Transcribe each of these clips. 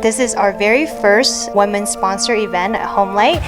This is our very first women-sponsored event at HomeLight.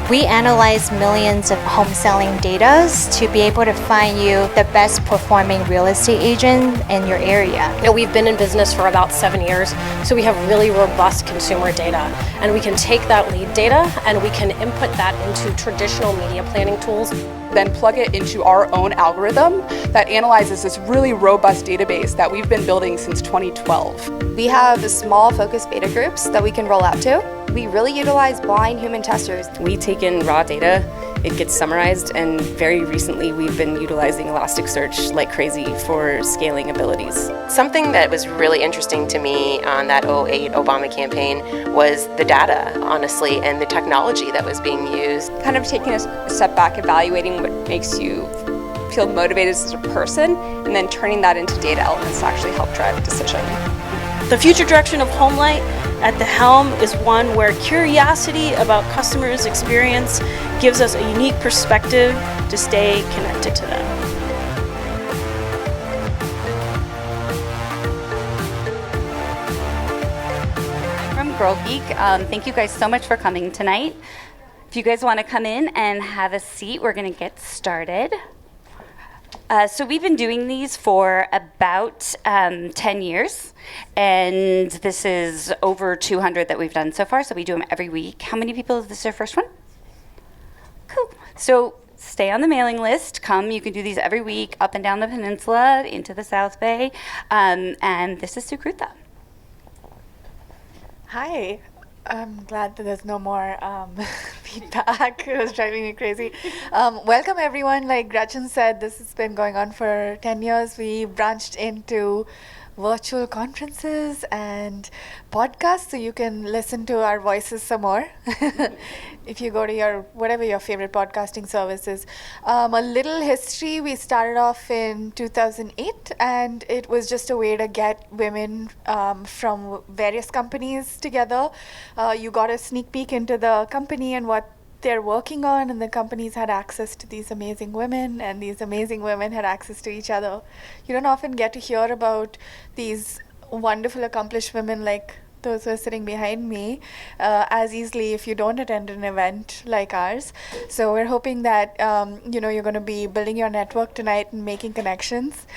We analyze millions of home selling data to be able to find you the best performing real estate agent in your area. We've been in business for about 7 years, so we have really robust consumer data. And we can take that lead data and we can input that into traditional media planning tools. Then plug it into our own algorithm that analyzes this really robust database that we've been building since 2012. We have small focus beta groups that we can roll out to. We really utilize blind human testers. We take in raw data, it gets summarized, and very recently we've been utilizing Elasticsearch like crazy for scaling abilities. Something that was really interesting to me on that '08 Obama campaign was the data, honestly, and the technology that was being used. Kind of taking a step back, evaluating what makes you feel motivated as a person, and then turning that into data elements to actually help drive a decision. The future direction of HomeLight at the helm is one where curiosity about customers' experience gives us a unique perspective to stay connected to them. From Girl Geek, thank you guys so much for coming tonight. If you guys want to come in and have a seat, we're going to get started. So we've been doing these for about 10 years, and this is over 200 that we've done so far, so we do them every week. How many people, is this your first one? Cool. So stay on the mailing list. Come, you can do these every week, up and down the peninsula, into the South Bay, and this is Sukrutha. Hi. I'm glad that there's no more feedback. It was driving me crazy. Welcome, everyone. Like Gretchen said, this has been going on for 10 years. We branched into virtual conferences and podcasts, so you can listen to our voices some more if you go to your whatever your favorite podcasting service is. A little history: we started off in 2008, and it was just a way to get women from various companies together. You got a sneak peek into the company and what they're working on, and the companies had access to these amazing women, and these amazing women had access to each other. You don't often get to hear about these wonderful, accomplished women like those who are sitting behind me as easily if you don't attend an event like ours. So we're hoping that you're going to be building your network tonight and making connections.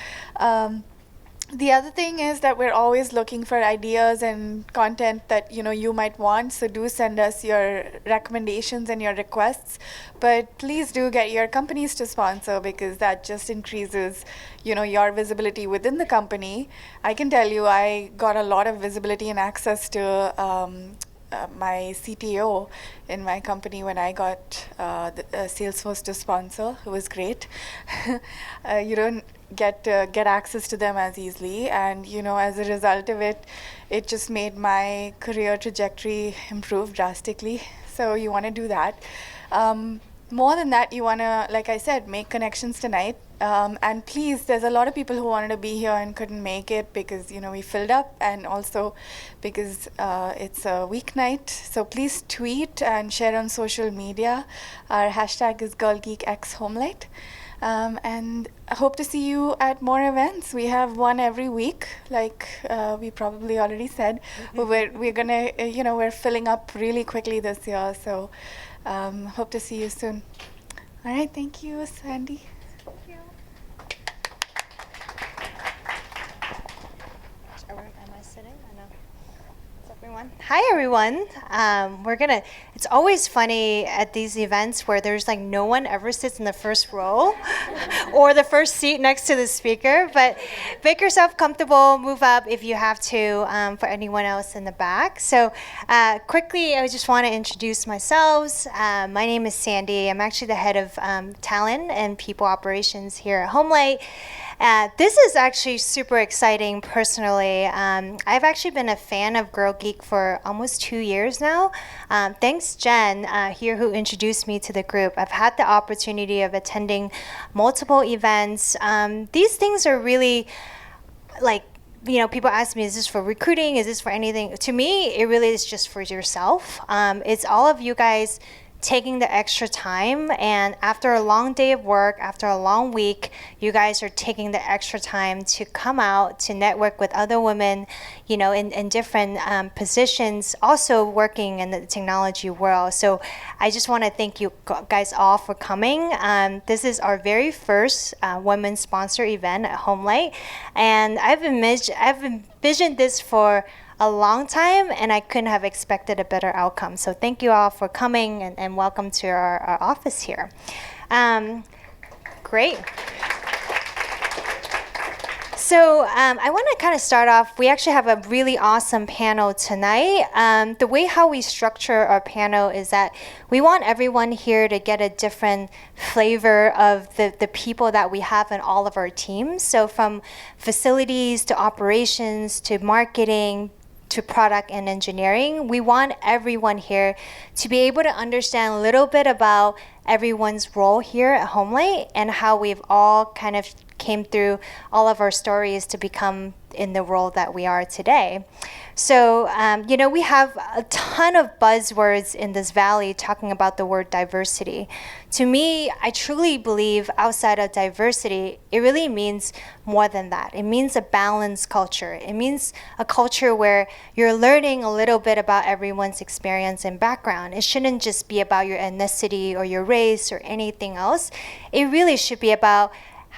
The other thing is that we're always looking for ideas and content that you might want, so do send us your recommendations and your requests, but please do get your companies to sponsor, because that just increases your visibility within the company. I can tell you I got a lot of visibility and access to my CTO in my company when I got Salesforce to sponsor. It was great. You don't get access to them as easily, and as a result of it, it just made my career trajectory improve drastically. So you want to do that. More than that, you want to, like I said, make connections tonight. And please, there's a lot of people who wanted to be here and couldn't make it because we filled up, and also because it's a weeknight. So please tweet and share on social media. Our hashtag is GirlGeekXHomeLight. And I hope to see you at more events. We have one every week, like we probably already said. We're gonna, we're filling up really quickly this year. So hope to see you soon. All right, thank you, Sandy. Thank you. Am I sitting? I know. Everyone. Hi, everyone. It's always funny at these events where there's like no one ever sits in the first row or the first seat next to the speaker, but make yourself comfortable, move up if you have to, for anyone else in the back. So quickly, I just want to introduce myself. My name is Sandy. I'm actually the head of talent and people operations here at HomeLight. This is actually super exciting personally. I've actually been a fan of Girl Geek for almost 2 years now. Thanks, Jenn, here who introduced me to the group. I've had the opportunity of attending multiple events. These things are really like, people ask me, is this for recruiting? Is this for anything? To me, it really is just for yourself. It's all of you guys taking the extra time, and after a long day of work, after a long week, you guys are taking the extra time to come out to network with other women, you know, in different positions, also working in the technology world. So I just want to thank you guys all for coming. This is our very first women sponsor event at HomeLight, and I've envisioned this for a long time, and I couldn't have expected a better outcome. So thank you all for coming, and welcome to our office here. Great. So I want to kind of start off, we actually have a really awesome panel tonight. The way how we structure our panel is that we want everyone here to get a different flavor of the people that we have in all of our teams. So from facilities to operations to marketing, to product and engineering, we want everyone here to be able to understand a little bit about everyone's role here at HomeLight and how we've all kind of came through all of our stories to become in the role that we are today. So, you know, we have a ton of buzzwords in this valley talking about the word diversity. To me, I truly believe outside of diversity, it really means more than that. It means a balanced culture. It means a culture where you're learning a little bit about everyone's experience and background. It shouldn't just be about your ethnicity or your race or anything else. It really should be about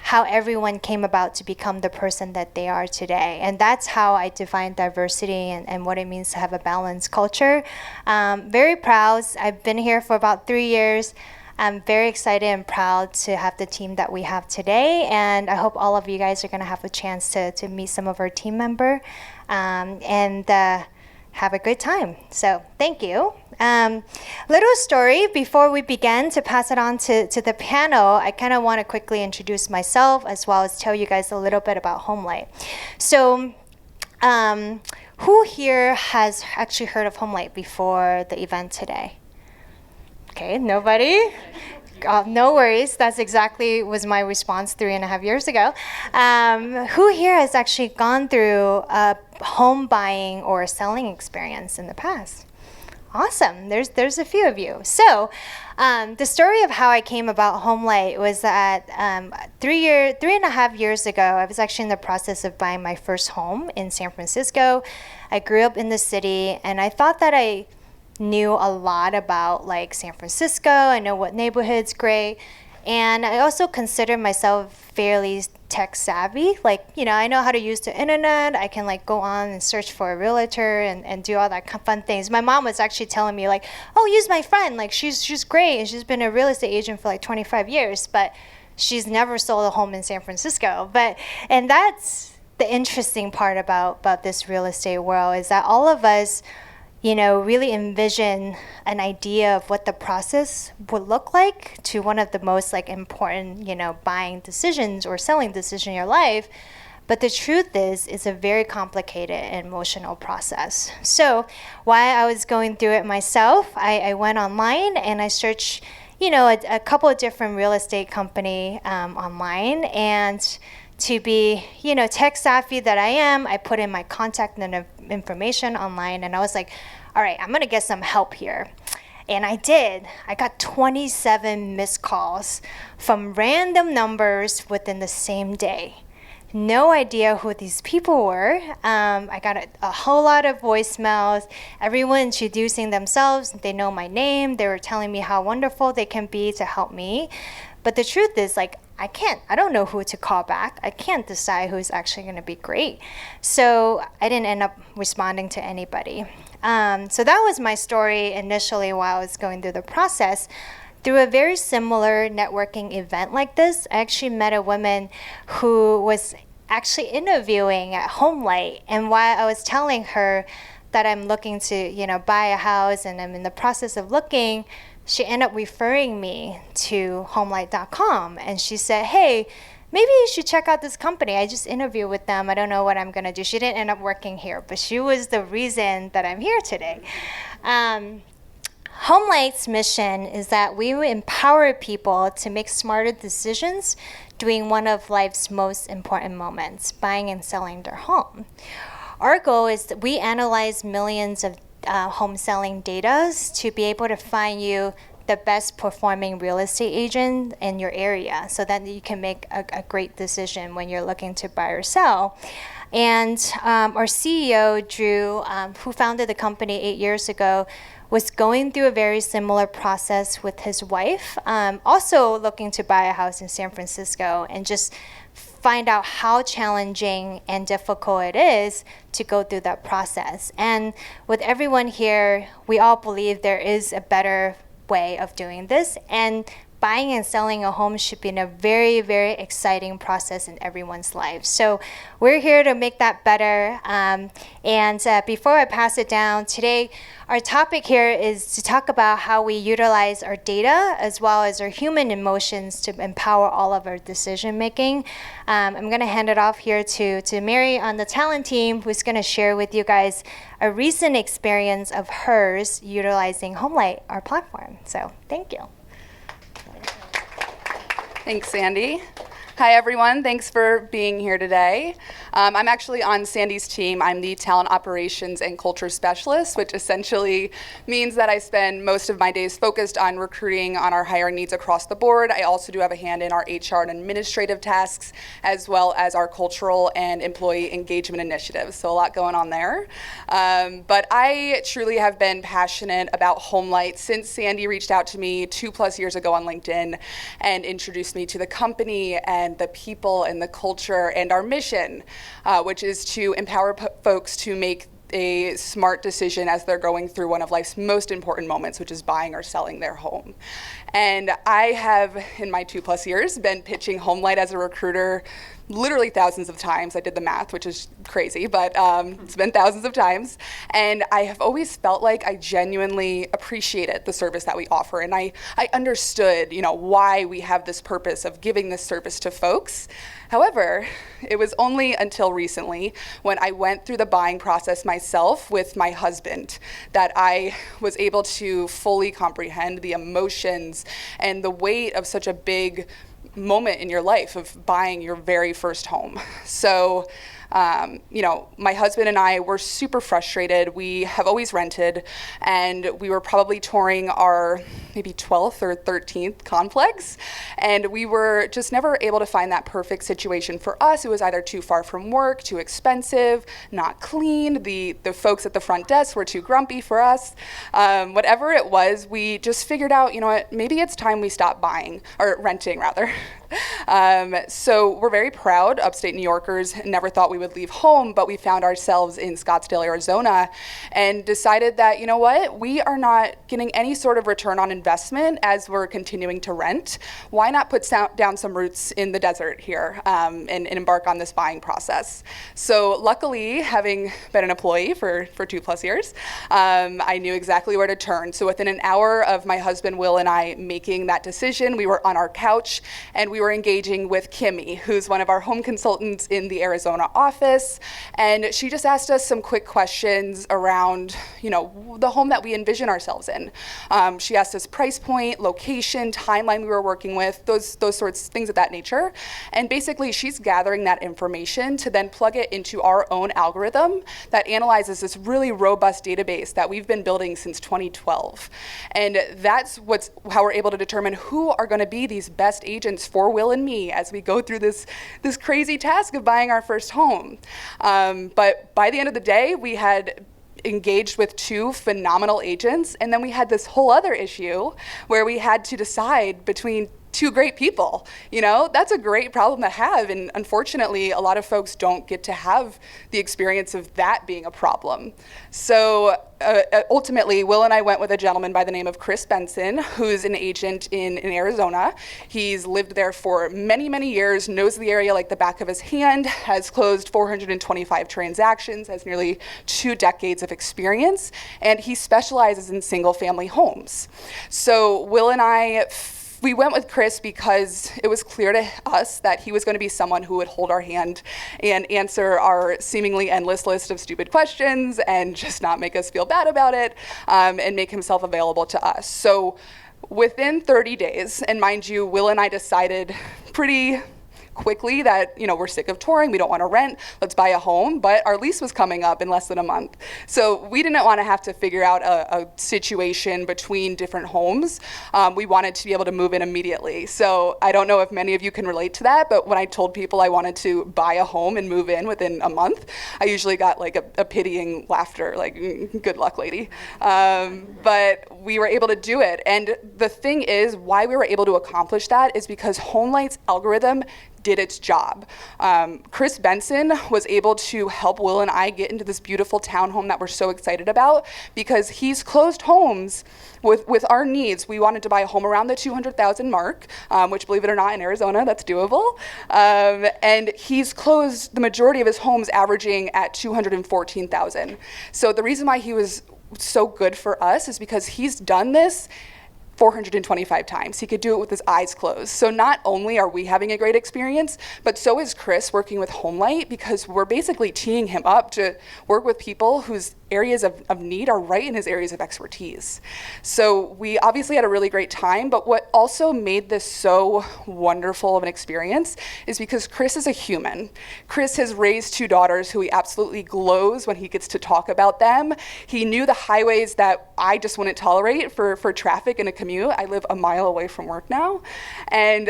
how everyone came about to become the person that they are today. And that's how I define diversity and what it means to have a balanced culture. Very proud. I've been here for about 3 years. I'm very excited and proud to have the team that we have today. And I hope all of you guys are going to have a chance to meet some of our team member and have a good time. So thank you. Little story before we begin to pass it on to the panel. I kind of want to quickly introduce myself as well as tell you guys a little bit about HomeLight. So who here has actually heard of HomeLight before the event today? Okay, nobody? No worries. That's exactly was my response 3.5 years ago. Who here has actually gone through a home buying or selling experience in the past? Awesome. There's a few of you. So the story of how I came about HomeLight was that 3.5 years ago, I was actually in the process of buying my first home in San Francisco. I grew up in the city, and I thought that I knew a lot about like San Francisco. I know what neighborhood's great. And I also consider myself fairly tech savvy. Like, you know, I know how to use the internet. I can like go on and search for a realtor and do all that fun things. My mom was actually telling me like, oh, use my friend. Like she's great. And she's been a real estate agent for like 25 years, but she's never sold a home in San Francisco. And that's the interesting part about this real estate world is that all of us, you know, really envision an idea of what the process would look like to one of the most like important, you know, buying decisions or selling decision in your life. But the truth is, it's a very complicated and emotional process. So while I was going through it myself, I went online and I searched, you know, a couple of different real estate company online. And to be, you know, tech savvy that I am, I put in my contact information online, and I was like, all right, I'm gonna get some help here. And I did. I got 27 missed calls from random numbers within the same day. No idea who these people were. I got a whole lot of voicemails, everyone introducing themselves. They know my name. They were telling me how wonderful they can be to help me. But the truth is, like, I don't know who to call back. I can't decide who's actually going to be great. So I didn't end up responding to anybody. So that was my story initially while I was going through the process. Through a very similar networking event like this, I actually met a woman who was actually interviewing at HomeLight. And while I was telling her that I'm looking to, you know, buy a house and I'm in the process of looking, she ended up referring me to HomeLight.com. And she said, hey, maybe you should check out this company. I just interviewed with them. I don't know what I'm going to do. She didn't end up working here, but she was the reason that I'm here today. HomeLight's mission is that we empower people to make smarter decisions during one of life's most important moments, buying and selling their home. Our goal is that we analyze millions of home selling data to be able to find you the best performing real estate agent in your area so that you can make a great decision when you're looking to buy or sell. And our CEO, Drew, who founded the company 8 years ago, was going through a very similar process with his wife, also looking to buy a house in San Francisco, and just find out how challenging and difficult it is to go through that process. And with everyone here, we all believe there is a better way of doing this, and buying and selling a home should be a very, very exciting process in everyone's life. So we're here to make that better. And before I pass it down, today our topic here is to talk about how we utilize our data as well as our human emotions to empower all of our decision making. I'm going to hand it off here to Mary on the talent team, who's going to share with you guys a recent experience of hers utilizing HomeLight, our platform. So thank you. Thanks, Sandy. Hi, everyone. Thanks for being here today. I'm actually on Sandy's team. I'm the talent operations and culture specialist, which essentially means that I spend most of my days focused on recruiting on our hiring needs across the board. I also do have a hand in our HR and administrative tasks, as well as our cultural and employee engagement initiatives. So a lot going on there. But I truly have been passionate about HomeLight since Sandy reached out to me 2+ years ago on LinkedIn and introduced me to the company and the people and the culture and our mission, which is to empower folks to make a smart decision as they're going through one of life's most important moments, which is buying or selling their home. And I have, in my 2+ years, been pitching HomeLight as a recruiter literally thousands of times. I did the math, which is crazy, but it's been thousands of times. And I have always felt like I genuinely appreciated the service that we offer. And I understood, why we have this purpose of giving this service to folks. However, it was only until recently when I went through the buying process myself with my husband that I was able to fully comprehend the emotions and the weight of such a big moment in your life of buying your very first home. So, my husband and I were super frustrated. We have always rented, and we were probably touring our maybe 12th or 13th complex, and we were just never able to find that perfect situation for us. It was either too far from work, too expensive, not clean. The folks at the front desk were too grumpy for us. Whatever it was, we just figured out, maybe it's time we stop buying, or renting rather. So we're very proud, upstate New Yorkers. Never thought we would leave home, but we found ourselves in Scottsdale, Arizona, and decided that, we are not getting any sort of return on investment as we're continuing to rent. Why not put down some roots in the desert here and embark on this buying process? So luckily, having been an employee for 2+ years, I knew exactly where to turn. So within an hour of my husband, Will, and I making that decision, we were on our couch and we were engaging with Kimmy, who's one of our home consultants in the Arizona office. And she just asked us some quick questions around, the home that we envision ourselves in. She asked us price point, location, timeline we were working with, those sorts of things of that nature. And basically, she's gathering that information to then plug it into our own algorithm that analyzes this really robust database that we've been building since 2012. And that's how we're able to determine who are going to be these best agents for Will and me as we go through this crazy task of buying our first home. But by the end of the day, we had engaged with 2 phenomenal agents, and then we had this whole other issue where we had to decide between 2 great people. That's a great problem to have, and unfortunately a lot of folks don't get to have the experience of that being a problem. So ultimately, Will and I went with a gentleman by the name of Chris Benson, who's an agent in Arizona. He's lived there for many, many years, knows the area like the back of his hand, has closed 425 transactions, has nearly 2 decades of experience, and he specializes in single-family homes. So Will and I we went with Chris because it was clear to us that he was going to be someone who would hold our hand and answer our seemingly endless list of stupid questions and just not make us feel bad about it, and make himself available to us. So within 30 days, and mind you, Will and I decided pretty quickly that, we're sick of touring, we don't want to rent, let's buy a home. But our lease was coming up in less than a month. So we didn't want to have to figure out a situation between different homes. We wanted to be able to move in immediately. So I don't know if many of you can relate to that, but when I told people I wanted to buy a home and move in within a month, I usually got like a pitying laughter, like, good luck, lady. But we were able to do it. And the thing is, why we were able to accomplish that is because HomeLight's algorithm did its job. Chris Benson was able to help Will and I get into this beautiful townhome that we're so excited about because he's closed homes with our needs. We wanted to buy a home around the 200,000 mark, which, believe it or not, in Arizona, that's doable. And he's closed the majority of his homes averaging at 214,000. So the reason why he was so good for us is because he's done this 425 times. He could do it with his eyes closed. So not only are we having a great experience, but so is Chris working with HomeLight, because we're basically teeing him up to work with people whose areas of need are right in his areas of expertise. So we obviously had a really great time, but what also made this so wonderful of an experience is because Chris is a human. Chris has raised 2 daughters who he absolutely glows when he gets to talk about them. He knew the highways that I just wouldn't tolerate for traffic in a commute. I live a mile away from work now. And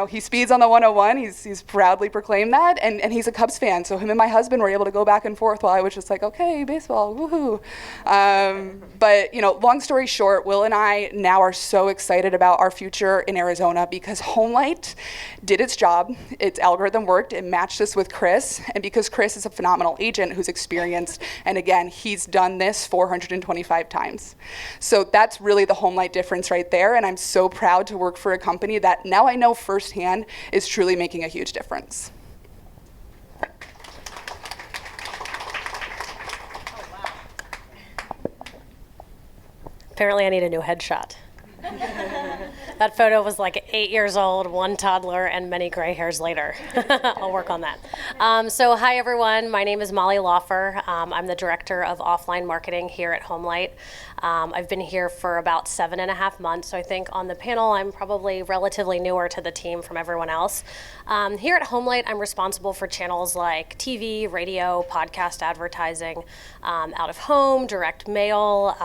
he speeds on the 101. He's proudly proclaimed that. And he's a Cubs fan. So him and my husband were able to go back and forth while I was just like, okay, baseball, woohoo. But long story short, Will and I now are so excited about our future in Arizona because HomeLight did its job. Its algorithm worked. It matched us with Chris. And because Chris is a phenomenal agent who's experienced, and again, he's done this 425 times. So that's really the HomeLight difference right there. And I'm so proud to work for a company that now I know firsthand is truly making a huge difference. Apparently I need a new headshot. That photo was like 8 years old, 1 toddler, and many gray hairs later. I'll work on that. So hi everyone, my name is Molly Laufer. I'm the Director of Offline Marketing here at HomeLight. I've been here for about 7.5 months, so I think on the panel I'm probably relatively newer to the team from everyone else. Here at HomeLight, I'm responsible for channels like TV, radio, podcast advertising, out of home, direct mail,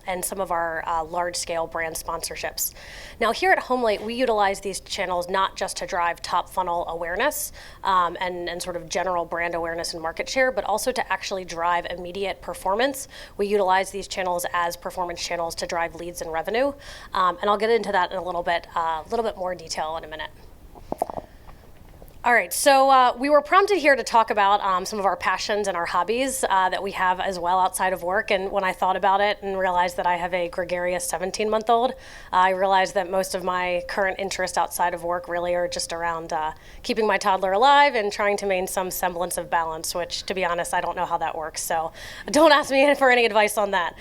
and some of our large-scale brand sponsorships. Now here at HomeLight, we utilize these channels not just to drive top funnel awareness and sort of general brand awareness and market share, but also to actually drive immediate performance. We utilize these channels as performance channels to drive leads and revenue. And I'll get into that in a little bit more detail in a minute. All right, so we were prompted here to talk about some of our passions and our hobbies that we have as well outside of work. And when I thought about it and realized that I have a gregarious 17-month-old, I realized that most of my current interests outside of work really are just around keeping my toddler alive and trying to maintain some semblance of balance, which, to be honest, I don't know how that works. So don't ask me for any advice on that.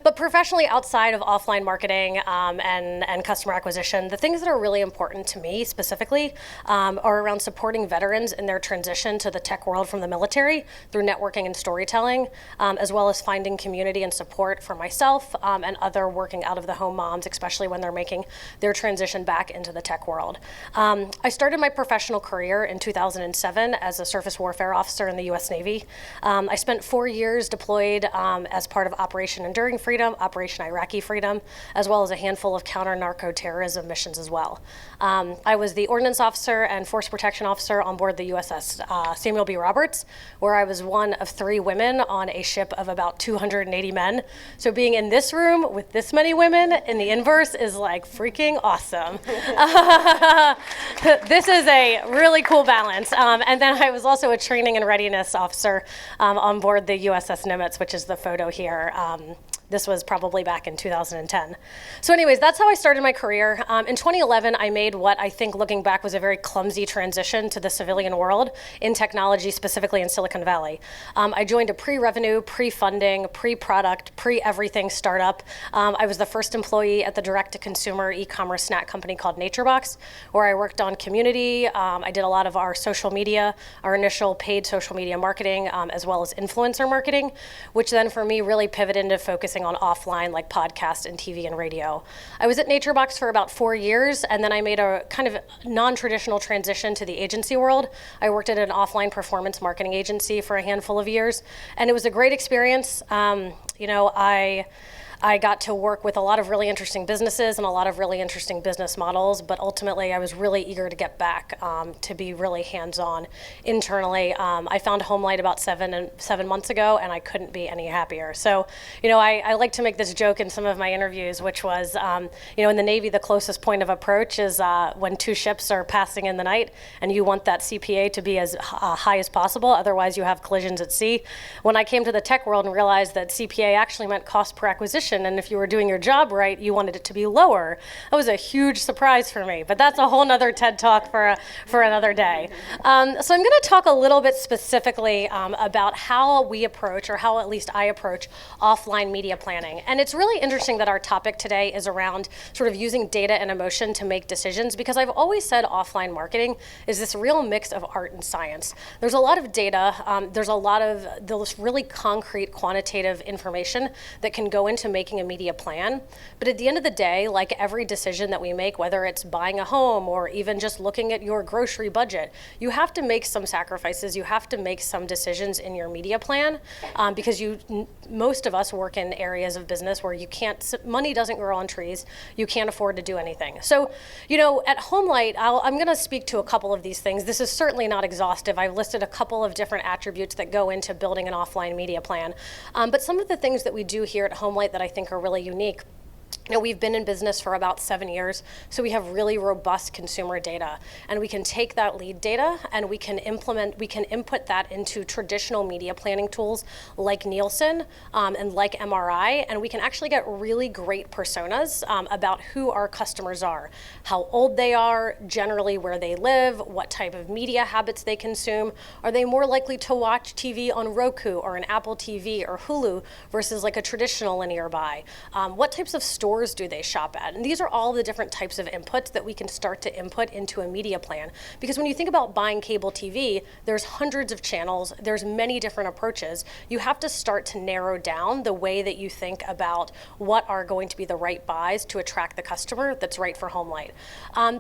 But professionally, outside of offline marketing and customer acquisition, the things that are really important to me specifically are around supporting veterans in their transition to the tech world from the military through networking and storytelling, as well as finding community and support for myself and other working out of the home moms, especially when they're making their transition back into the tech world. I started my professional career in 2007 as a surface warfare officer in the U.S. Navy. I spent 4 years deployed as part of Operation Enduring Freedom, Operation Iraqi Freedom, as well as a handful of counter-narco-terrorism missions as well. I was the ordnance officer and force protection officer on board the USS Samuel B. Roberts, where I was one of 3 women on a ship of about 280 men. So being in this room with this many women in the inverse is like freaking awesome. This is a really cool balance. And then I was also a training and readiness officer on board the USS Nimitz, which is the photo here. This was probably back in 2010. So anyways, that's how I started my career. In 2011, I made what I think, looking back, was a very clumsy transition to the civilian world in technology, specifically in Silicon Valley. I joined a pre-revenue, pre-funding, pre-product, pre-everything startup. I was the first employee at the direct-to-consumer e-commerce snack company called NatureBox, where I worked on community. I did a lot of our social media, our initial paid social media marketing, as well as influencer marketing, which then for me really pivoted into focusing focusing on offline, like podcast and TV and radio. I was at NatureBox for about 4 years, and then I made a kind of non-traditional transition to the agency world. I worked at an offline performance marketing agency for a handful of years, and it was a great experience. I got to work with a lot of really interesting businesses and a lot of really interesting business models, but ultimately I was really eager to get back to be really hands-on internally. I found HomeLight about 7 months ago, and I couldn't be any happier. So, I like to make this joke in some of my interviews, which was, in the Navy, the closest point of approach is when 2 ships are passing in the night, and you want that CPA to be as high as possible, otherwise you have collisions at sea. When I came to the tech world and realized that CPA actually meant cost per acquisition, and if you were doing your job right, you wanted it to be lower. That was a huge surprise for me, but that's a whole nother TED Talk for another day. So I'm going to talk a little bit specifically about how we approach, or how at least I approach, offline media planning. And it's really interesting that our topic today is around sort of using data and emotion to make decisions, because I've always said offline marketing is this real mix of art and science. There's a lot of data, there's a lot of those really concrete quantitative information that can go into making a media plan. But at the end of the day, like every decision that we make, whether it's buying a home or even just looking at your grocery budget, you have to make some sacrifices. You have to make some decisions in your media plan because most of us work in areas of business where money doesn't grow on trees. You can't afford to do anything. So, at HomeLight, I'm going to speak to a couple of these things. This is certainly not exhaustive. I've listed a couple of different attributes that go into building an offline media plan. But some of the things that we do here at HomeLight that I think are really unique. We've been in business for about 7 years, so we have really robust consumer data, and we can take that lead data and we can input that into traditional media planning tools like Nielsen and like MRI, and we can actually get really great personas about who our customers are, how old they are, generally where they live, what type of media habits they consume. Are they more likely to watch TV on Roku or an Apple TV or Hulu versus like a traditional linear buy? What types of stores do they shop at? And these are all the different types of inputs that we can start to input into a media plan. Because when you think about buying cable TV, there's hundreds of channels, there's many different approaches. You have to start to narrow down the way that you think about what are going to be the right buys to attract the customer that's right for HomeLight.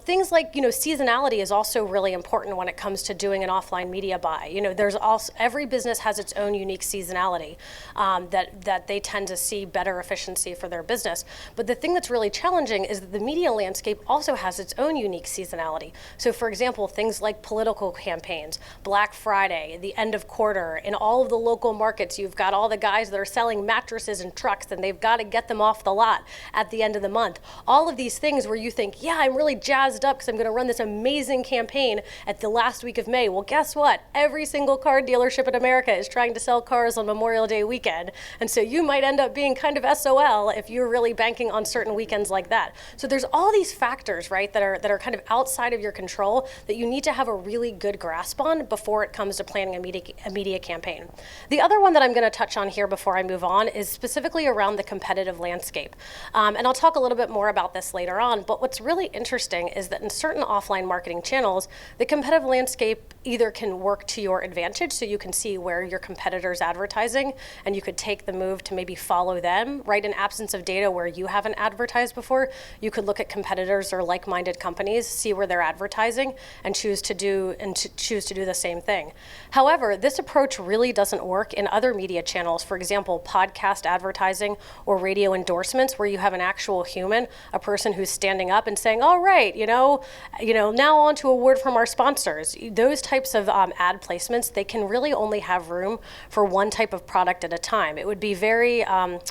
Things like, seasonality is also really important when it comes to doing an offline media buy. There's also, every business has its own unique seasonality that they tend to see better efficiency for their business. But the thing that's really challenging is that the media landscape also has its own unique seasonality. So for example, things like political campaigns, Black Friday, the end of quarter, in all of the local markets, you've got all the guys that are selling mattresses and trucks, and they've got to get them off the lot at the end of the month. All of these things where you think, yeah, I'm really jazzed up because I'm going to run this amazing campaign at the last week of May. Well, guess what? Every single car dealership in America is trying to sell cars on Memorial Day weekend. And so you might end up being kind of SOL if you're really banking on certain weekends like that. So there's all these factors, right, that are kind of outside of your control that you need to have a really good grasp on before it comes to planning a media campaign. The other one that I'm going to touch on here before I move on is specifically around the competitive landscape. And I'll talk a little bit more about this later on, but what's really interesting is that in certain offline marketing channels, the competitive landscape either can work to your advantage, so you can see where your competitor's advertising, and you could take the move to maybe follow them, right? In absence of data where you haven't advertised before, you could look at competitors or like-minded companies, see where they're advertising, and choose to do the same thing. However, this approach really doesn't work in other media channels. For example, podcast advertising or radio endorsements, where you have an actual human, a person who's standing up and saying, "All right, now on to a word from our sponsors." Those types of ad placements, they can really only have room for one type of product at a time. It would be very,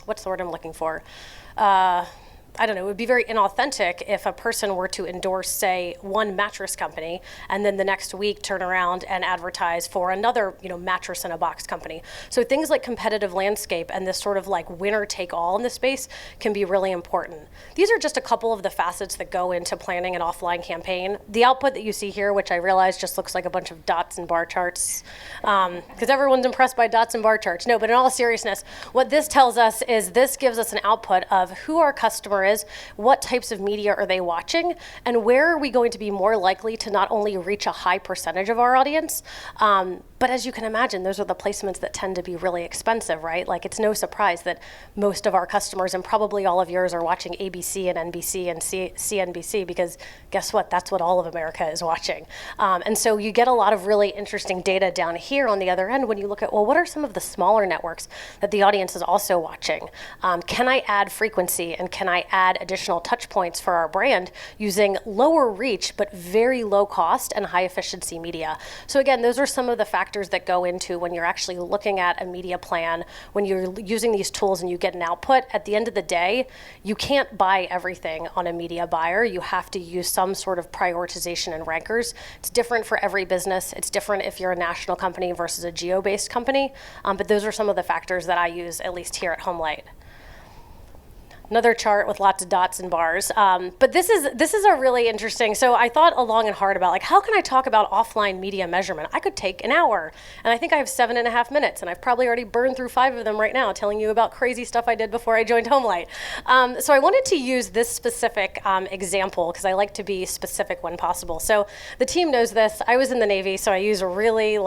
what's the word I'm looking for? It would be very inauthentic if a person were to endorse, say, one mattress company, and then the next week turn around and advertise for another, mattress in a box company. So things like competitive landscape and this sort of like winner take all in the space can be really important. These are just a couple of the facets that go into planning an offline campaign. The output that you see here, which I realize just looks like a bunch of dots and bar charts, because everyone's impressed by dots and bar charts. No, but in all seriousness, what this tells us is this gives us an output of who our customer is, what types of media are they watching, and where are we going to be more likely to not only reach a high percentage of our audience, but as you can imagine, those are the placements that tend to be really expensive, right? Like, it's no surprise that most of our customers, and probably all of yours, are watching ABC and NBC and CNBC, because guess what? That's what all of America is watching. And so you get a lot of really interesting data down here on the other end when you look at, well, what are some of the smaller networks that the audience is also watching? Can I add frequency, and can I add additional touch points for our brand using lower reach but very low cost and high efficiency media? So again, those are some of the factors that go into when you're actually looking at a media plan, when you're using these tools and you get an output. At the end of the day, you can't buy everything on a media buyer. You have to use some sort of prioritization and rankers. It's different for every business. It's different if you're a national company versus a geo-based company. But those are some of the factors that I use, at least here at HomeLight. Another chart with lots of dots and bars. But this is a really interesting, so I thought long and hard about, like, how can I talk about offline media measurement? I could take an hour, and I think I have 7.5 minutes, and I've probably already burned through 5 of them right now telling you about crazy stuff I did before I joined HomeLight. So I wanted to use this specific example because I like to be specific when possible. So the team knows this. I was in the Navy, so I use really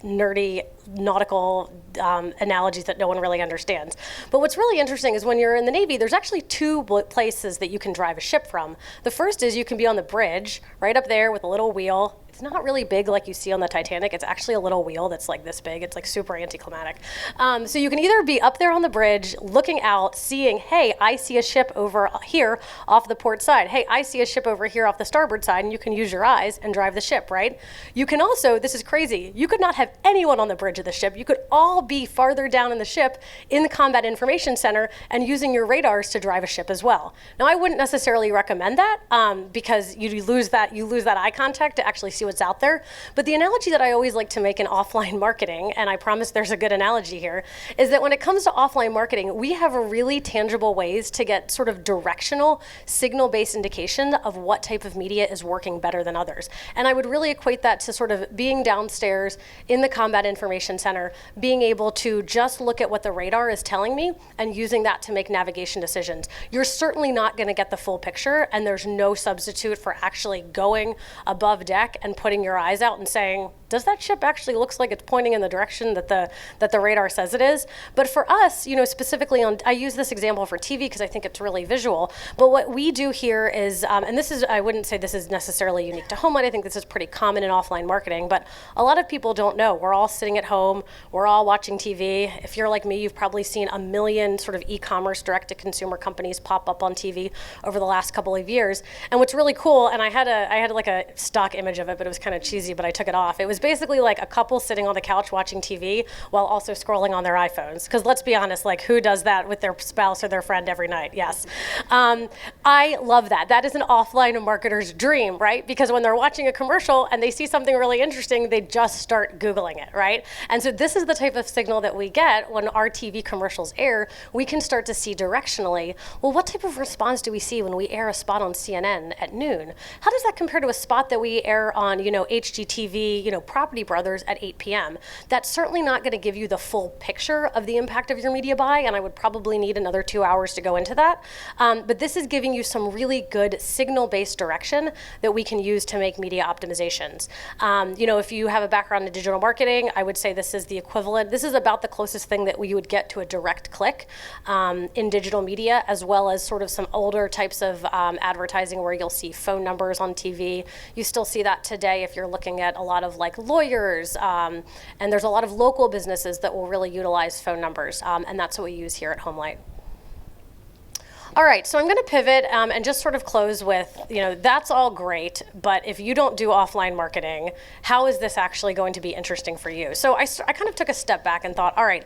nerdy nautical analogies that no one really understands. But what's really interesting is when you're in the Navy, there's actually 2 places that you can drive a ship from. The first is you can be on the bridge, right up there with a little wheel. It's not really big like you see on the Titanic. It's actually a little wheel that's like this big. It's like super anticlimactic. So you can either be up there on the bridge looking out, seeing, hey, I see a ship over here off the port side. Hey, I see a ship over here off the starboard side, and you can use your eyes and drive the ship, right? You can also, this is crazy, you could not have anyone on the bridge of the ship. You could all be farther down in the ship in the Combat Information Center and using your radars to drive a ship as well. Now, I wouldn't necessarily recommend that because you lose that eye contact to actually see what's out there. But the analogy that I always like to make in offline marketing, and I promise there's a good analogy here, is that when it comes to offline marketing, we have really tangible ways to get sort of directional signal-based indication of what type of media is working better than others. And I would really equate that to sort of being downstairs in the Combat Information Center, being able to just look at what the radar is telling me and using that to make navigation decisions. You're certainly not going to get the full picture, and there's no substitute for actually going above deck and putting your eyes out and saying, does that ship actually looks like it's pointing in the direction that the radar says it is? But for us, specifically I use this example for TV because I think it's really visual. But what we do here is, and this is, I wouldn't say this is necessarily unique to HomeLight. I think this is pretty common in offline marketing, but a lot of people don't know. We're all sitting at home. We're all watching TV. If you're like me, you've probably seen a million sort of e-commerce direct-to-consumer companies pop up on TV over the last couple of years. And what's really cool, and I had like a stock image of it, but it was kind of cheesy, but I took it off. It was basically like a couple sitting on the couch watching TV while also scrolling on their iPhones. Because let's be honest, like, who does that with their spouse or their friend every night? Yes. I love that. That is an offline marketer's dream, right? Because when they're watching a commercial and they see something really interesting, they just start Googling it, right? And so this is the type of signal that we get when our TV commercials air. We can start to see directionally, well, what type of response do we see when we air a spot on CNN at noon? How does that compare to a spot that we air on, HGTV, Property Brothers at 8 p.m.? That's certainly not going to give you the full picture of the impact of your media buy, and I would probably need another 2 hours to go into that. But this is giving you some really good signal-based direction that we can use to make media optimizations. If you have a background in digital marketing, I would say this is the equivalent. This is about the closest thing that we would get to a direct click in digital media, as well as sort of some older types of advertising where you'll see phone numbers on TV. You still see that today if you're looking at a lot of like lawyers, and there's a lot of local businesses that will really utilize phone numbers, and that's what we use here at HomeLight. All right, so I'm going to pivot and just sort of close with, that's all great, but if you don't do offline marketing, how is this actually going to be interesting for you? So I kind of took a step back and thought, all right,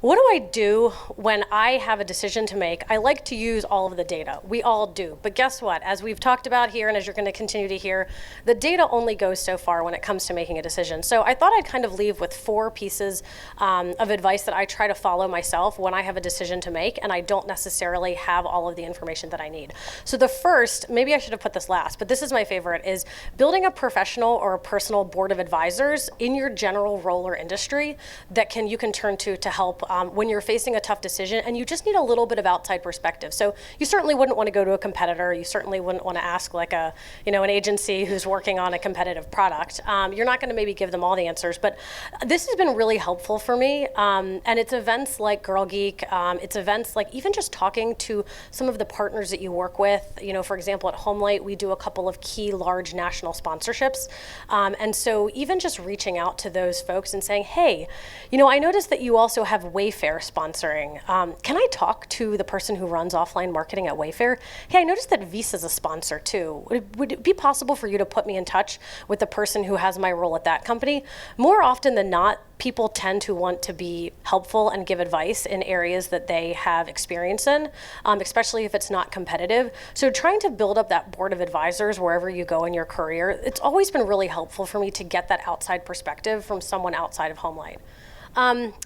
what do I do when I have a decision to make? I like to use all of the data. We all do. But guess what? As we've talked about here and as you're going to continue to hear, the data only goes so far when it comes to making a decision. So I thought I'd kind of leave with 4 pieces of advice that I try to follow myself when I have a decision to make and I don't necessarily have all of the information that I need. So the first, maybe I should have put this last, but this is my favorite, is building a professional or a personal board of advisors in your general role or industry that you can turn to help when you're facing a tough decision and you just need a little bit of outside perspective. So you certainly wouldn't want to go to a competitor. You certainly wouldn't want to ask like an agency who's working on a competitive product. You're not going to maybe give them all the answers, but this has been really helpful for me. And it's events like Girl Geek. It's events like even just talking to some of the partners that you work with. For example, at HomeLight, we do a couple of key large national sponsorships. And so even just reaching out to those folks and saying, hey, I noticed that you also have Wayfair sponsoring. Can I talk to the person who runs offline marketing at Wayfair? Hey, I noticed that Visa's a sponsor too. Would it be possible for you to put me in touch with the person who has my role at that company? More often than not, people tend to want to be helpful and give advice in areas that they have experience in, especially if it's not competitive. So trying to build up that board of advisors wherever you go in your career, it's always been really helpful for me to get that outside perspective from someone outside of HomeLight.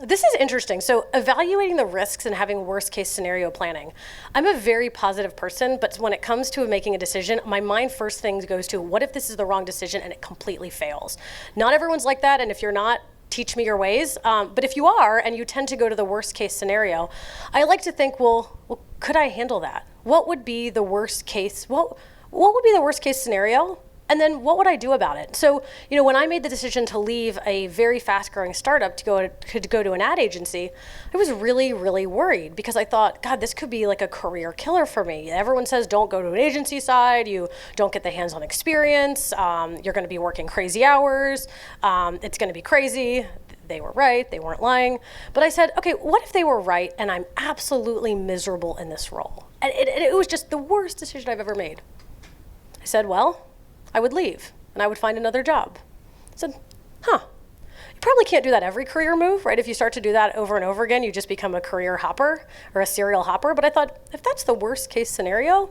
This is interesting. So evaluating the risks and having worst case scenario planning. I'm a very positive person, but when it comes to making a decision, my mind first thing goes to, what if this is the wrong decision and it completely fails? Not everyone's like that, and if you're not, teach me your ways. But if you are, and you tend to go to the worst case scenario, I like to think, well, could I handle that? What would be the worst case? What would be the worst case scenario? And then what would I do about it? So, when I made the decision to leave a very fast-growing startup to go to an ad agency, I was really, really worried because I thought, God, this could be like a career killer for me. Everyone says don't go to an agency side. You don't get the hands-on experience. You're going to be working crazy hours. It's going to be crazy. They were right. They weren't lying. But I said, okay, what if they were right and I'm absolutely miserable in this role? And it was just the worst decision I've ever made. I said, well, I would leave and I would find another job. I said, you probably can't do that every career move, right? If you start to do that over and over again, you just become a career hopper or a serial hopper. But I thought, if that's the worst case scenario,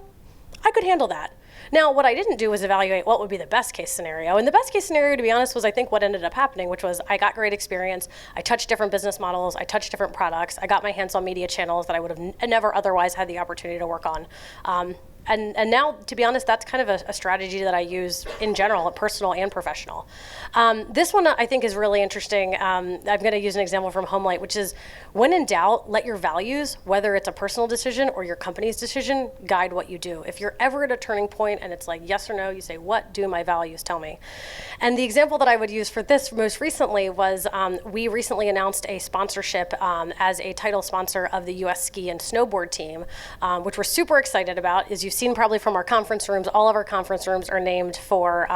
I could handle that. Now, what I didn't do was evaluate what would be the best case scenario. And the best case scenario, to be honest, was I think what ended up happening, which was I got great experience. I touched different business models. I touched different products. I got my hands on media channels that I would have never otherwise had the opportunity to work on. And now, to be honest, that's kind of a strategy that I use in general, personal and professional. This one I think is really interesting. I'm going to use an example from HomeLight, which is when in doubt, let your values, whether it's a personal decision or your company's decision, guide what you do. If you're ever at a turning point and it's like yes or no, you say, what do my values tell me? And the example that I would use for this most recently was we recently announced a sponsorship as a title sponsor of the U.S. ski and snowboard team, which we're super excited about. As you've seen probably from our conference rooms, all of our conference rooms are named for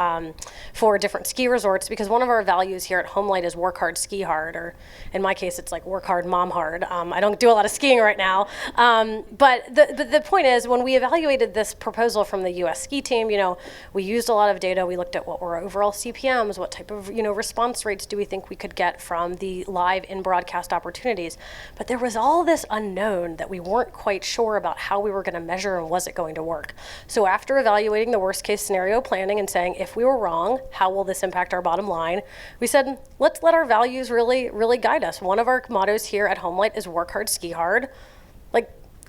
different ski resorts because one of our values here at HomeLight is work hard, ski hard, or in my case, it's like work hard, mom hard. I don't do a lot of skiing right now. But the point is, when we evaluated this proposal from the U.S. ski team, we used a lot of data. We looked at what were overall CPMs, what type of response rates do we think we could get from the live in-broadcast opportunities. But there was all this unknown that we weren't quite sure about how we were going to measure and was it going to work. So after evaluating the worst case scenario planning and saying, if we were wrong, how will this impact our bottom line? We said, let's let our values really, really guide us. One of our mottos here at HomeLight is work hard, ski hard.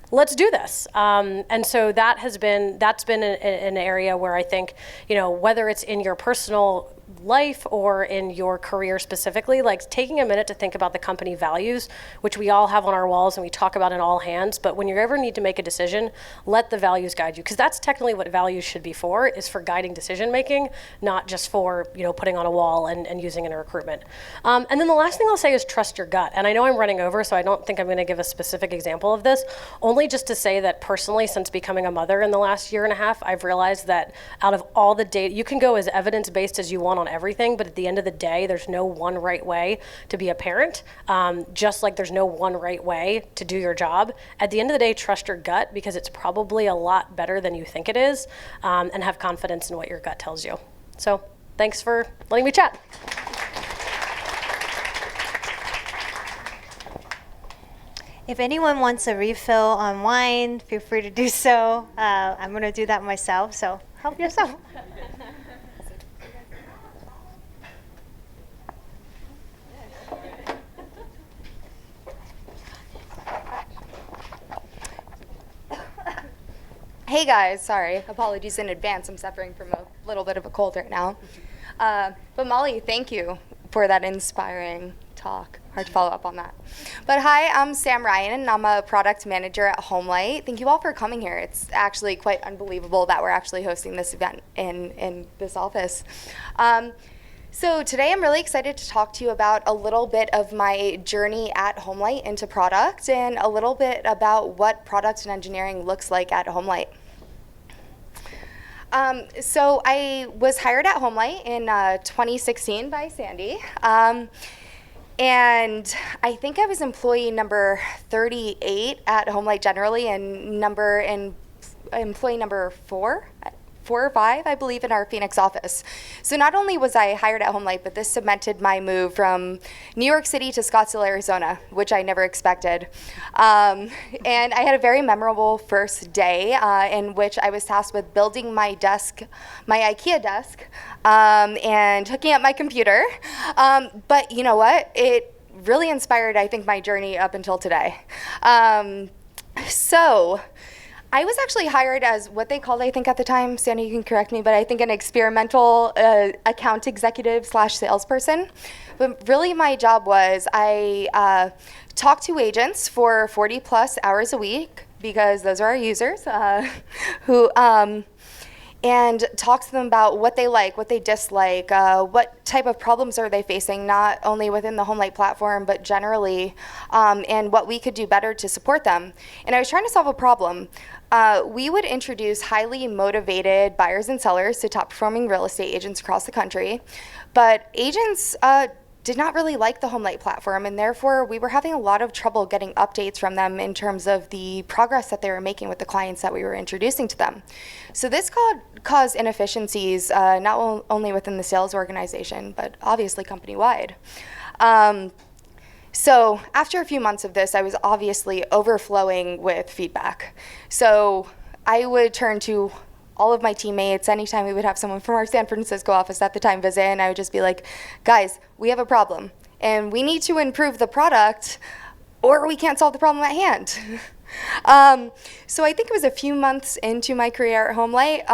Let's do this. And so that's been an area where I think, whether it's in your personal life or in your career specifically, taking a minute to think about the company values, which we all have on our walls and we talk about in all hands, but when you ever need to make a decision, let the values guide you, because that's technically what values should be for, is for guiding decision making, not just for putting on a wall and using in a recruitment. And then the last thing I'll say is trust your gut. And I know I'm running over, so I don't think I'm going to give a specific example of this, only just to say that personally, since becoming a mother in the last year and a half, I've realized that out of all the data, you can go as evidence-based as you want on everything, but at the end of the day, there's no one right way to be a parent, just like there's no one right way to do your job. At the end of the day, trust your gut, because it's probably a lot better than you think it is, and have confidence in what your gut tells you. So thanks for letting me chat. If anyone wants a refill on wine, feel free to do so. I'm going to do that myself, so help yourself. Hey guys, sorry, apologies in advance. I'm suffering from a little bit of a cold right now. But Molly, thank you for that inspiring talk. talk. Hard to follow up on that. But hi, I'm Sam Ryan, and I'm a product manager at HomeLight. Thank you all for coming here. It's actually quite unbelievable that we're actually hosting this event in this office. So today I'm really excited to talk to you about a little bit of my journey at HomeLight into product and a little bit about what product and engineering looks like at HomeLight. So I was hired at HomeLight in 2016 by Sandy. And I think I was employee number 38 at HomeLight generally and employee number 4 or 5, I believe, in our Phoenix office. So not only was I hired at HomeLight, but this cemented my move from New York City to Scottsdale, Arizona, which I never expected. And I had a very memorable first day in which I was tasked with building my desk, my IKEA desk, and hooking up my computer. But you know what? It really inspired, I think, my journey up until today. So I was actually hired as what they called, I think at the time, Sandy, you can correct me, but I think an experimental account executive / salesperson. But really my job was I talked to agents for 40 plus hours a week, because those are our users, and talk to them about what they like, what they dislike, what type of problems are they facing, not only within the HomeLight platform, but generally, and what we could do better to support them. And I was trying to solve a problem. We would introduce highly motivated buyers and sellers to top performing real estate agents across the country, but agents did not really like the HomeLight platform, and therefore we were having a lot of trouble getting updates from them in terms of the progress that they were making with the clients that we were introducing to them. So this caused inefficiencies not only within the sales organization, but obviously company-wide. So after a few months of this, I was obviously overflowing with feedback. So I would turn to all of my teammates anytime we would have someone from our San Francisco office at the time visit, and I would just be like, guys, we have a problem, and we need to improve the product, or we can't solve the problem at hand. So I think it was a few months into my career at HomeLight,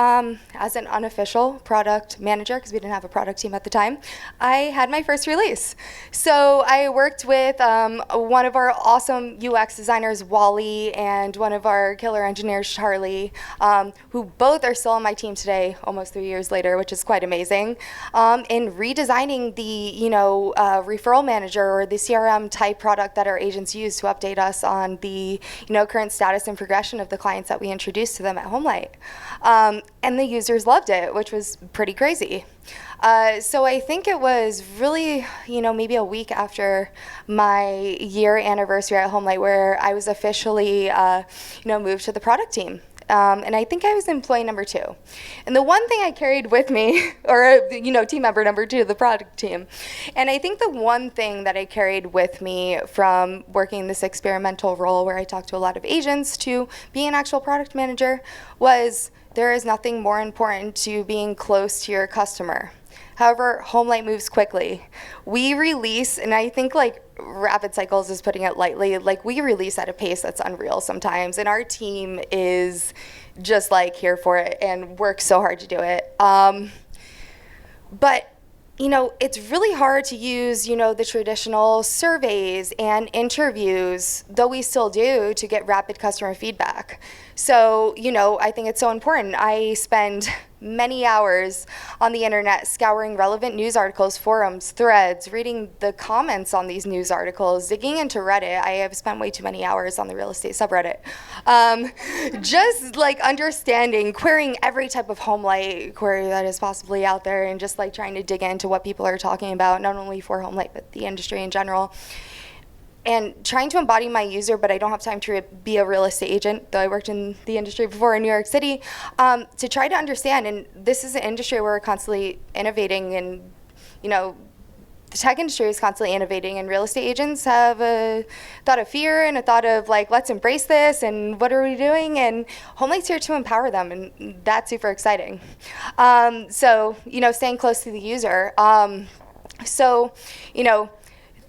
as an unofficial product manager, because we didn't have a product team at the time, I had my first release. So I worked with one of our awesome UX designers, Wally, and one of our killer engineers, Charlie, who both are still on my team today, almost 3 years later, which is quite amazing, in redesigning the referral manager or the CRM type product that our agents use to update us on the current status and progression of the clients that we introduced to them at HomeLight. And the users loved it, which was pretty crazy. So I think it was really, maybe a week after my year anniversary at HomeLight where I was officially, moved to the product team. And I think I was employee number 2. And the one thing I carried with me, or, team member number 2 of the product team, and I think the one thing that I carried with me from working this experimental role where I talked to a lot of agents to being an actual product manager was there is nothing more important to being close to your customer. However, HomeLight moves quickly. We release, and I think Rapid Cycles is putting it lightly, we release at a pace that's unreal sometimes, and our team is just here for it and works so hard to do it. But it's really hard to use, the traditional surveys and interviews, though we still do, to get rapid customer feedback. So, I think it's so important. I spend many hours on the internet scouring relevant news articles, forums, threads, reading the comments on these news articles, digging into Reddit. I have spent way too many hours on the real estate subreddit. Just understanding, querying every type of HomeLight query that is possibly out there, and just trying to dig into what people are talking about, not only for HomeLight, but the industry in general. And trying to embody my user, but I don't have time to be a real estate agent, though I worked in the industry before in New York City, to try to understand. And this is an industry where we're constantly innovating, and, the tech industry is constantly innovating, and real estate agents have a thought of fear and a thought of let's embrace this, and what are we doing? And HomeLight's here to empower them, and that's super exciting. So, staying close to the user.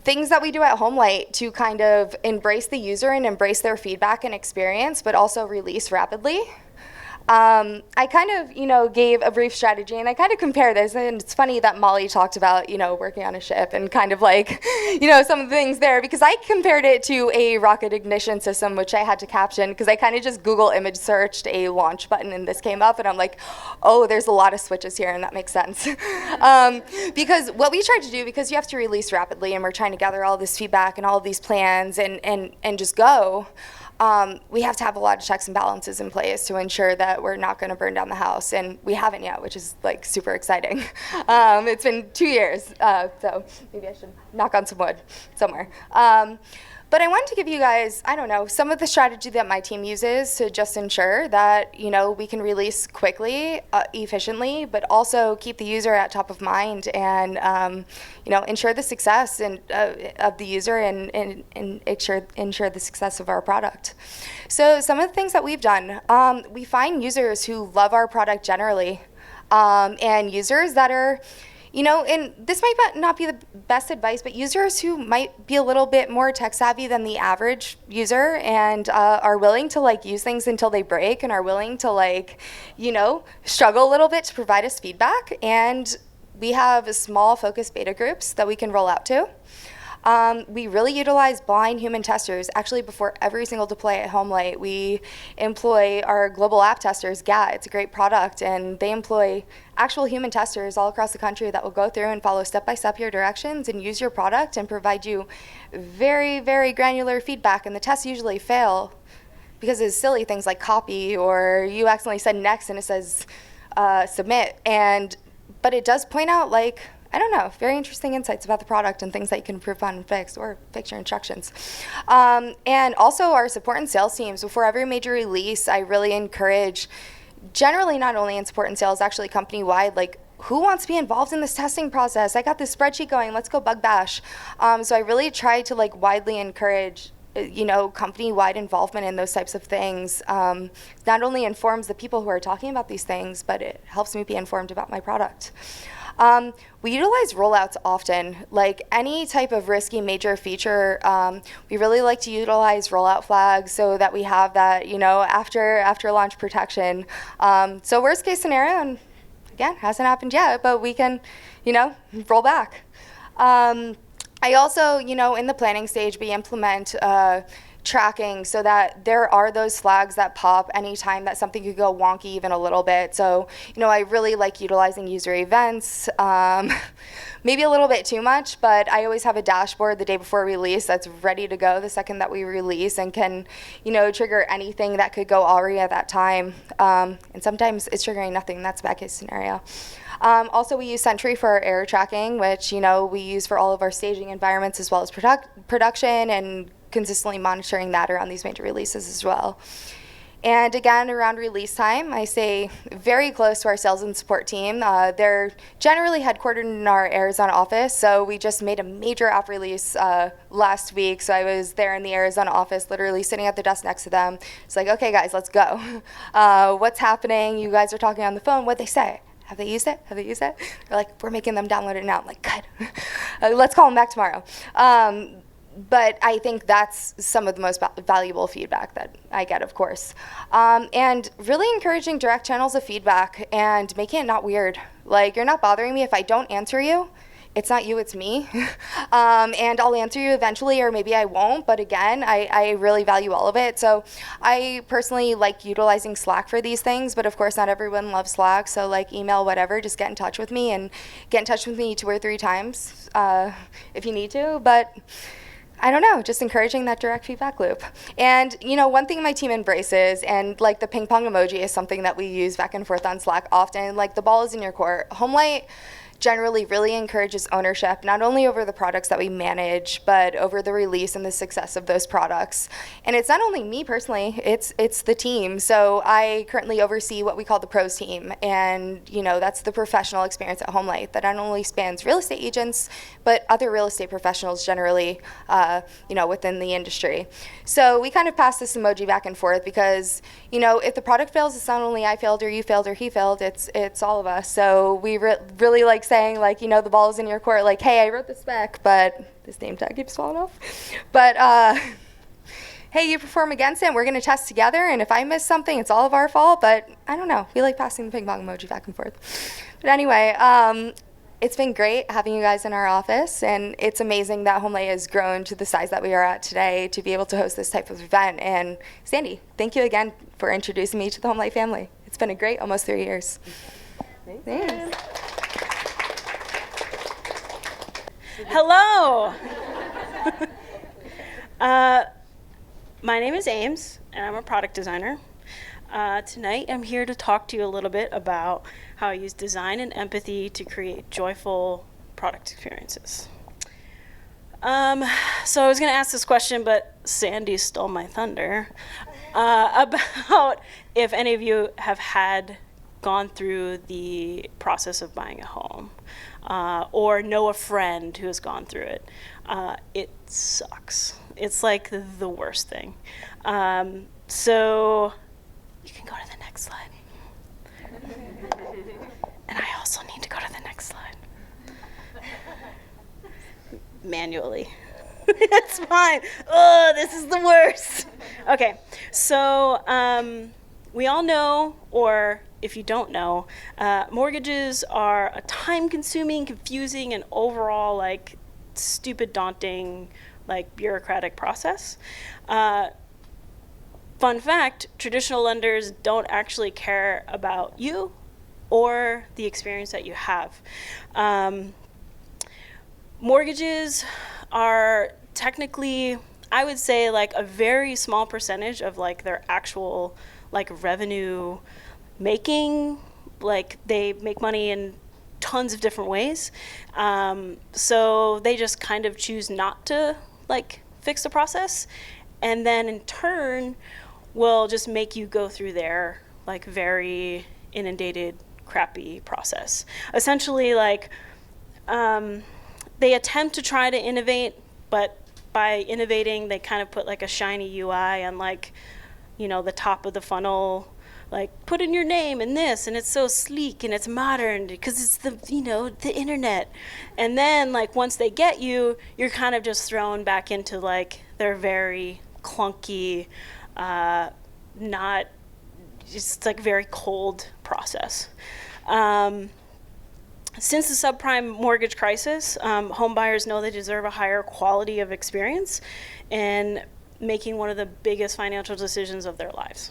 Things that we do at HomeLight to kind of embrace the user and embrace their feedback and experience, but also release rapidly. I kind of, gave a brief strategy, and I kind of compare this, and it's funny that Molly talked about, working on a ship and kind of like, some of the things there, because I compared it to a rocket ignition system, which I had to caption, because I kind of just Google image searched a launch button, and this came up, and I'm like, oh, there's a lot of switches here, and that makes sense. Because what we tried to do, because you have to release rapidly, and we're trying to gather all this feedback and all of these plans and just go, we have to have a lot of checks and balances in place to ensure that we're not going to burn down the house, and we haven't yet, which is like super exciting. It's been 2 years, so maybe I should knock on some wood somewhere. But I wanted to give you guys, I don't know, some of the strategy that my team uses to just ensure that, we can release quickly, efficiently, but also keep the user at top of mind and, ensure the success of the user and ensure the success of our product. So some of the things that we've done, we find users who love our product generally, and users that are, and this might not be the best advice, but users who might be a little bit more tech savvy than the average user and are willing to use things until they break and are willing to struggle a little bit to provide us feedback. And we have small focused beta groups that we can roll out to. We really utilize blind human testers. Actually, before every single deploy at HomeLight, we employ our global app testers, GAT. It's a great product, and they employ actual human testers all across the country that will go through and follow step-by-step your directions and use your product and provide you very, very granular feedback. And the tests usually fail because it's silly things like copy, or you accidentally said next and it says submit. But it does point out, I don't know, very interesting insights about the product and things that you can improve on and fix, or fix your instructions. And also our support and sales teams. Before every major release, I really encourage, generally not only in support and sales, actually company-wide, who wants to be involved in this testing process? I got this spreadsheet going, let's go bug bash. So I really try to widely encourage company-wide involvement in those types of things. Not only informs the people who are talking about these things, but it helps me be informed about my product. We utilize rollouts often. Any type of risky major feature, we really like to utilize rollout flags so that we have that, after launch protection. So worst case scenario, and again, hasn't happened yet, but we can, roll back. I also, in the planning stage, we implement tracking so that there are those flags that pop anytime that something could go wonky even a little bit. So, I really like utilizing user events, maybe a little bit too much, but I always have a dashboard the day before release that's ready to go the second that we release and can, trigger anything that could go awry at that time. And sometimes it's triggering nothing. That's bad case scenario. Also, we use Sentry for our error tracking, which, we use for all of our staging environments as well as production, and consistently monitoring that around these major releases as well. And again, around release time, I stay very close to our sales and support team. They're generally headquartered in our Arizona office, so we just made a major app release last week. So I was there in the Arizona office, literally sitting at the desk next to them. It's like, okay, guys, let's go. What's happening? You guys are talking on the phone. What'd they say? Have they used it? Have they used it? They're like, we're making them download it now. I'm like, good. Let's call them back tomorrow. But I think that's some of the most valuable feedback that I get, of course. And really encouraging direct channels of feedback and making it not weird. You're not bothering me if I don't answer you. It's not you, it's me. And I'll answer you eventually, or maybe I won't. But again, I really value all of it. So I personally like utilizing Slack for these things. But of course, not everyone loves Slack. So email, whatever, just get in touch with me, and get in touch with me 2 or 3 times if you need to. But I don't know, just encouraging that direct feedback loop. And, one thing my team embraces, and the ping pong emoji is something that we use back and forth on Slack often, the ball is in your court. HomeLight generally really encourages ownership, not only over the products that we manage, but over the release and the success of those products. And it's not only me personally, it's the team. So I currently oversee what we call the pros team. And, that's the professional experience at HomeLight that not only spans real estate agents, but other real estate professionals generally, within the industry. So we kind of pass this emoji back and forth because, if the product fails, it's not only I failed or you failed or he failed, it's all of us. So we really like saying, the ball is in your court, hey, I wrote the spec, but this name tag keeps falling off. But hey, you perform against it, we're going to test together, and if I miss something, it's all of our fault, but I don't know. We like passing the ping pong emoji back and forth. But anyway, it's been great having you guys in our office, and it's amazing that HomeLight has grown to the size that we are at today to be able to host this type of event. And Sandy, thank you again for introducing me to the HomeLight family. It's been a great almost 3 years. Thanks. Hello. My name is Ames, and I'm a product designer. Tonight, I'm here to talk to you a little bit about how I use design and empathy to create joyful product experiences. So I was going to ask this question, but Sandy stole my thunder, about if any of you have gone through the process of buying a home, or know a friend who has gone through it. It sucks. It's like the worst thing. So you can go to the next slide. And I also need to go to the next slide. Manually. It's fine. Oh, this is the worst. Okay, so we all know, or if you don't know, mortgages are a time-consuming, confusing, and overall like stupid, daunting, like bureaucratic process. Fun fact, traditional lenders don't actually care about you or the experience that you have. Mortgages are technically, I would say, like a very small percentage of like their actual like revenue making. Like they make money in tons of different ways. So they just kind of choose not to like fix the process, and then in turn will just make you go through their like very inundated, crappy process. Essentially, like they attempt to try to innovate, but by innovating, they kind of put like a shiny UI on like, you know, the top of the funnel, like put in your name and this, and it's so sleek and it's modern because it's the, you know, the internet. And then like once they get you, you're kind of just thrown back into like their very clunky, not just like very cold process. Since the subprime mortgage crisis, home buyers know they deserve a higher quality of experience in making one of the biggest financial decisions of their lives.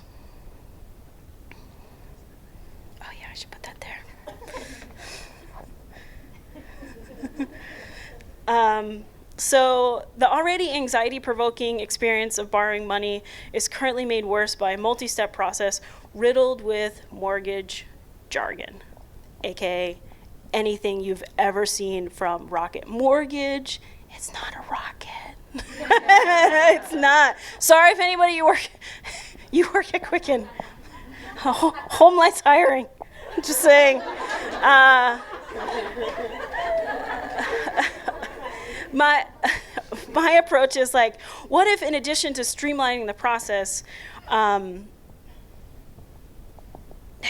Oh yeah, I should put that there. So the already anxiety-provoking experience of borrowing money is currently made worse by a multi-step process riddled with mortgage jargon, aka anything you've ever seen from Rocket Mortgage. It's not a rocket. It's not. Sorry if anybody you work at Quicken. HomeLight's hiring. Just saying. My approach is like, what if in addition to streamlining the process, next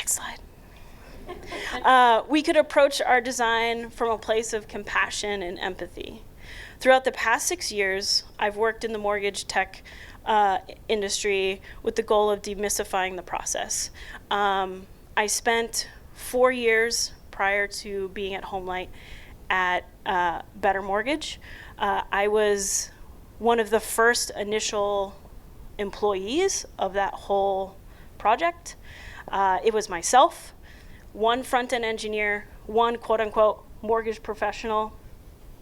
slide. We could approach our design from a place of compassion and empathy. Throughout the past 6 years, I've worked in the mortgage tech industry with the goal of demystifying the process. I spent 4 years prior to being at HomeLight at Better Mortgage. I was one of the first initial employees of that whole project. It was myself, one front-end engineer, one quote-unquote mortgage professional.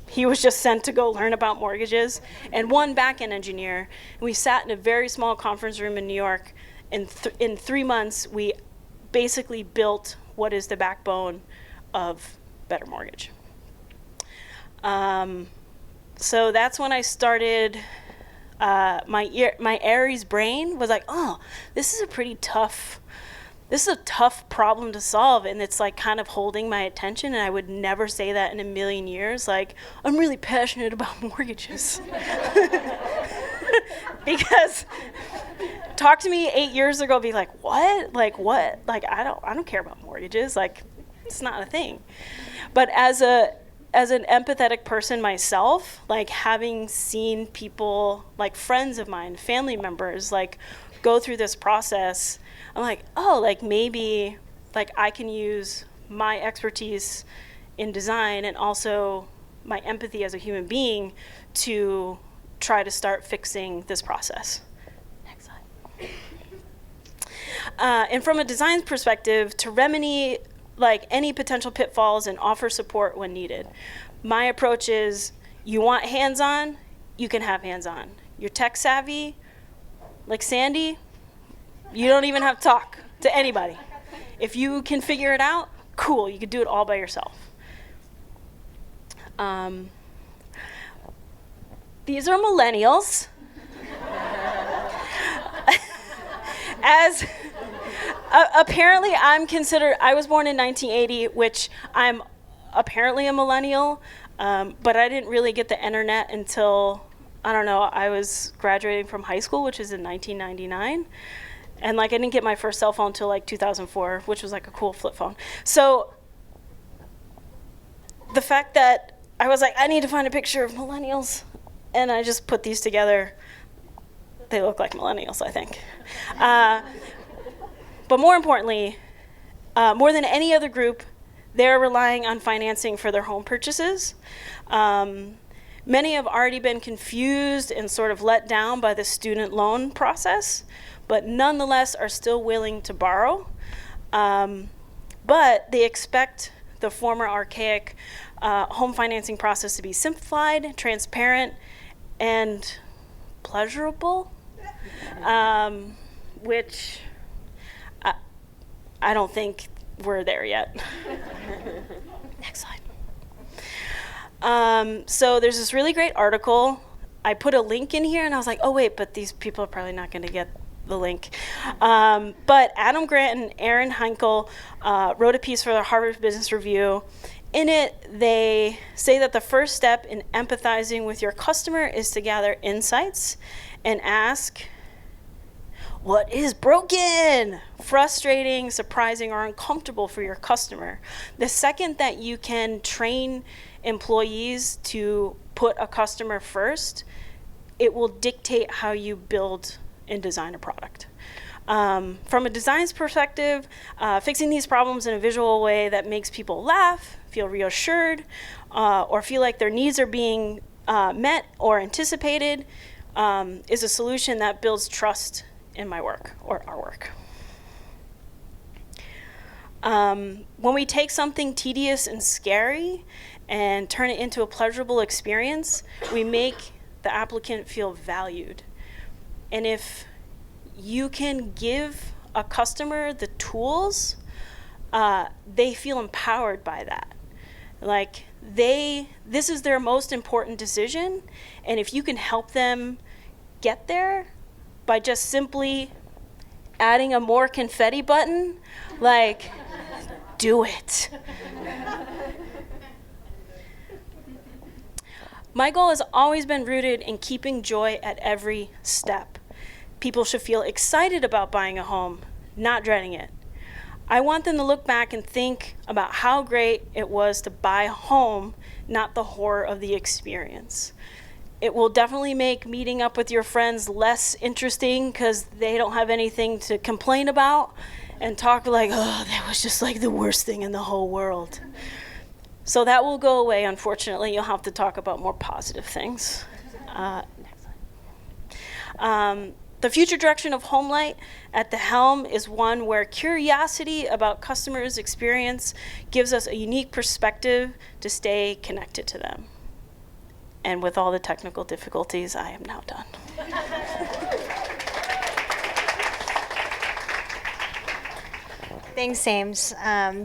He was just sent to go learn about mortgages, and one back-end engineer. And we sat in a very small conference room in New York. In 3 months, we basically built what is the backbone of Better Mortgage. So that's when I started, my Aries brain was like, oh, this is a tough problem to solve, and it's like kind of holding my attention, and I would never say that in a million years. Like, I'm really passionate about mortgages. Because talk to me 8 years ago, be like, what? Like, what? Like, I don't care about mortgages. Like, it's not a thing. But as a as an empathetic person myself, like having seen people, like friends of mine, family members, like go through this process, I'm like, oh, like maybe like I can use my expertise in design and also my empathy as a human being to try to start fixing this process. Next slide. And from a design perspective, to remedy like any potential pitfalls and offer support when needed. My approach is, you want hands-on, you can have hands-on. You're tech savvy, like Sandy, you don't even have to talk to anybody. If you can figure it out, cool, you can do it all by yourself. These are millennials. As apparently I'm considered, I was born in 1980, which I'm apparently a millennial, but I didn't really get the internet until, I don't know, I was graduating from high school, which is in 1999. And like I didn't get my first cell phone until like 2004, which was like a cool flip phone. So the fact that I was like, I need to find a picture of millennials, and I just put these together. They look like millennials, I think. But more importantly, more than any other group, they're relying on financing for their home purchases. Many have already been confused and sort of let down by the student loan process, but nonetheless are still willing to borrow. But they expect the former archaic home financing process to be simplified, transparent, and pleasurable, which I don't think we're there yet. Next slide. So there's this really great article. I put a link in here, and I was like, oh, wait, but these people are probably not going to get the link. But Adam Grant and Aaron Heinkel wrote a piece for the Harvard Business Review. In it, they say that the first step in empathizing with your customer is to gather insights and ask, what is broken, frustrating, surprising, or uncomfortable for your customer? The second that you can train employees to put a customer first, it will dictate how you build and design a product. From a design's perspective, fixing these problems in a visual way that makes people laugh, feel reassured, or feel like their needs are being met or anticipated is a solution that builds trust in my work or our work. When we take something tedious and scary and turn it into a pleasurable experience, we make the applicant feel valued. And if you can give a customer the tools, they feel empowered by that. Like this is their most important decision, and if you can help them get there by just simply adding a more confetti button, like, do it. My goal has always been rooted in keeping joy at every step. People should feel excited about buying a home, not dreading it. I want them to look back and think about how great it was to buy a home, not the horror of the experience. It will definitely make meeting up with your friends less interesting because they don't have anything to complain about and talk like, oh, that was just like the worst thing in the whole world. So that will go away, unfortunately. You'll have to talk about more positive things. Next slide. The future direction of HomeLight at the helm is one where curiosity about customers' experience gives us a unique perspective to stay connected to them. And with all the technical difficulties, I am now done. Thanks, Ames.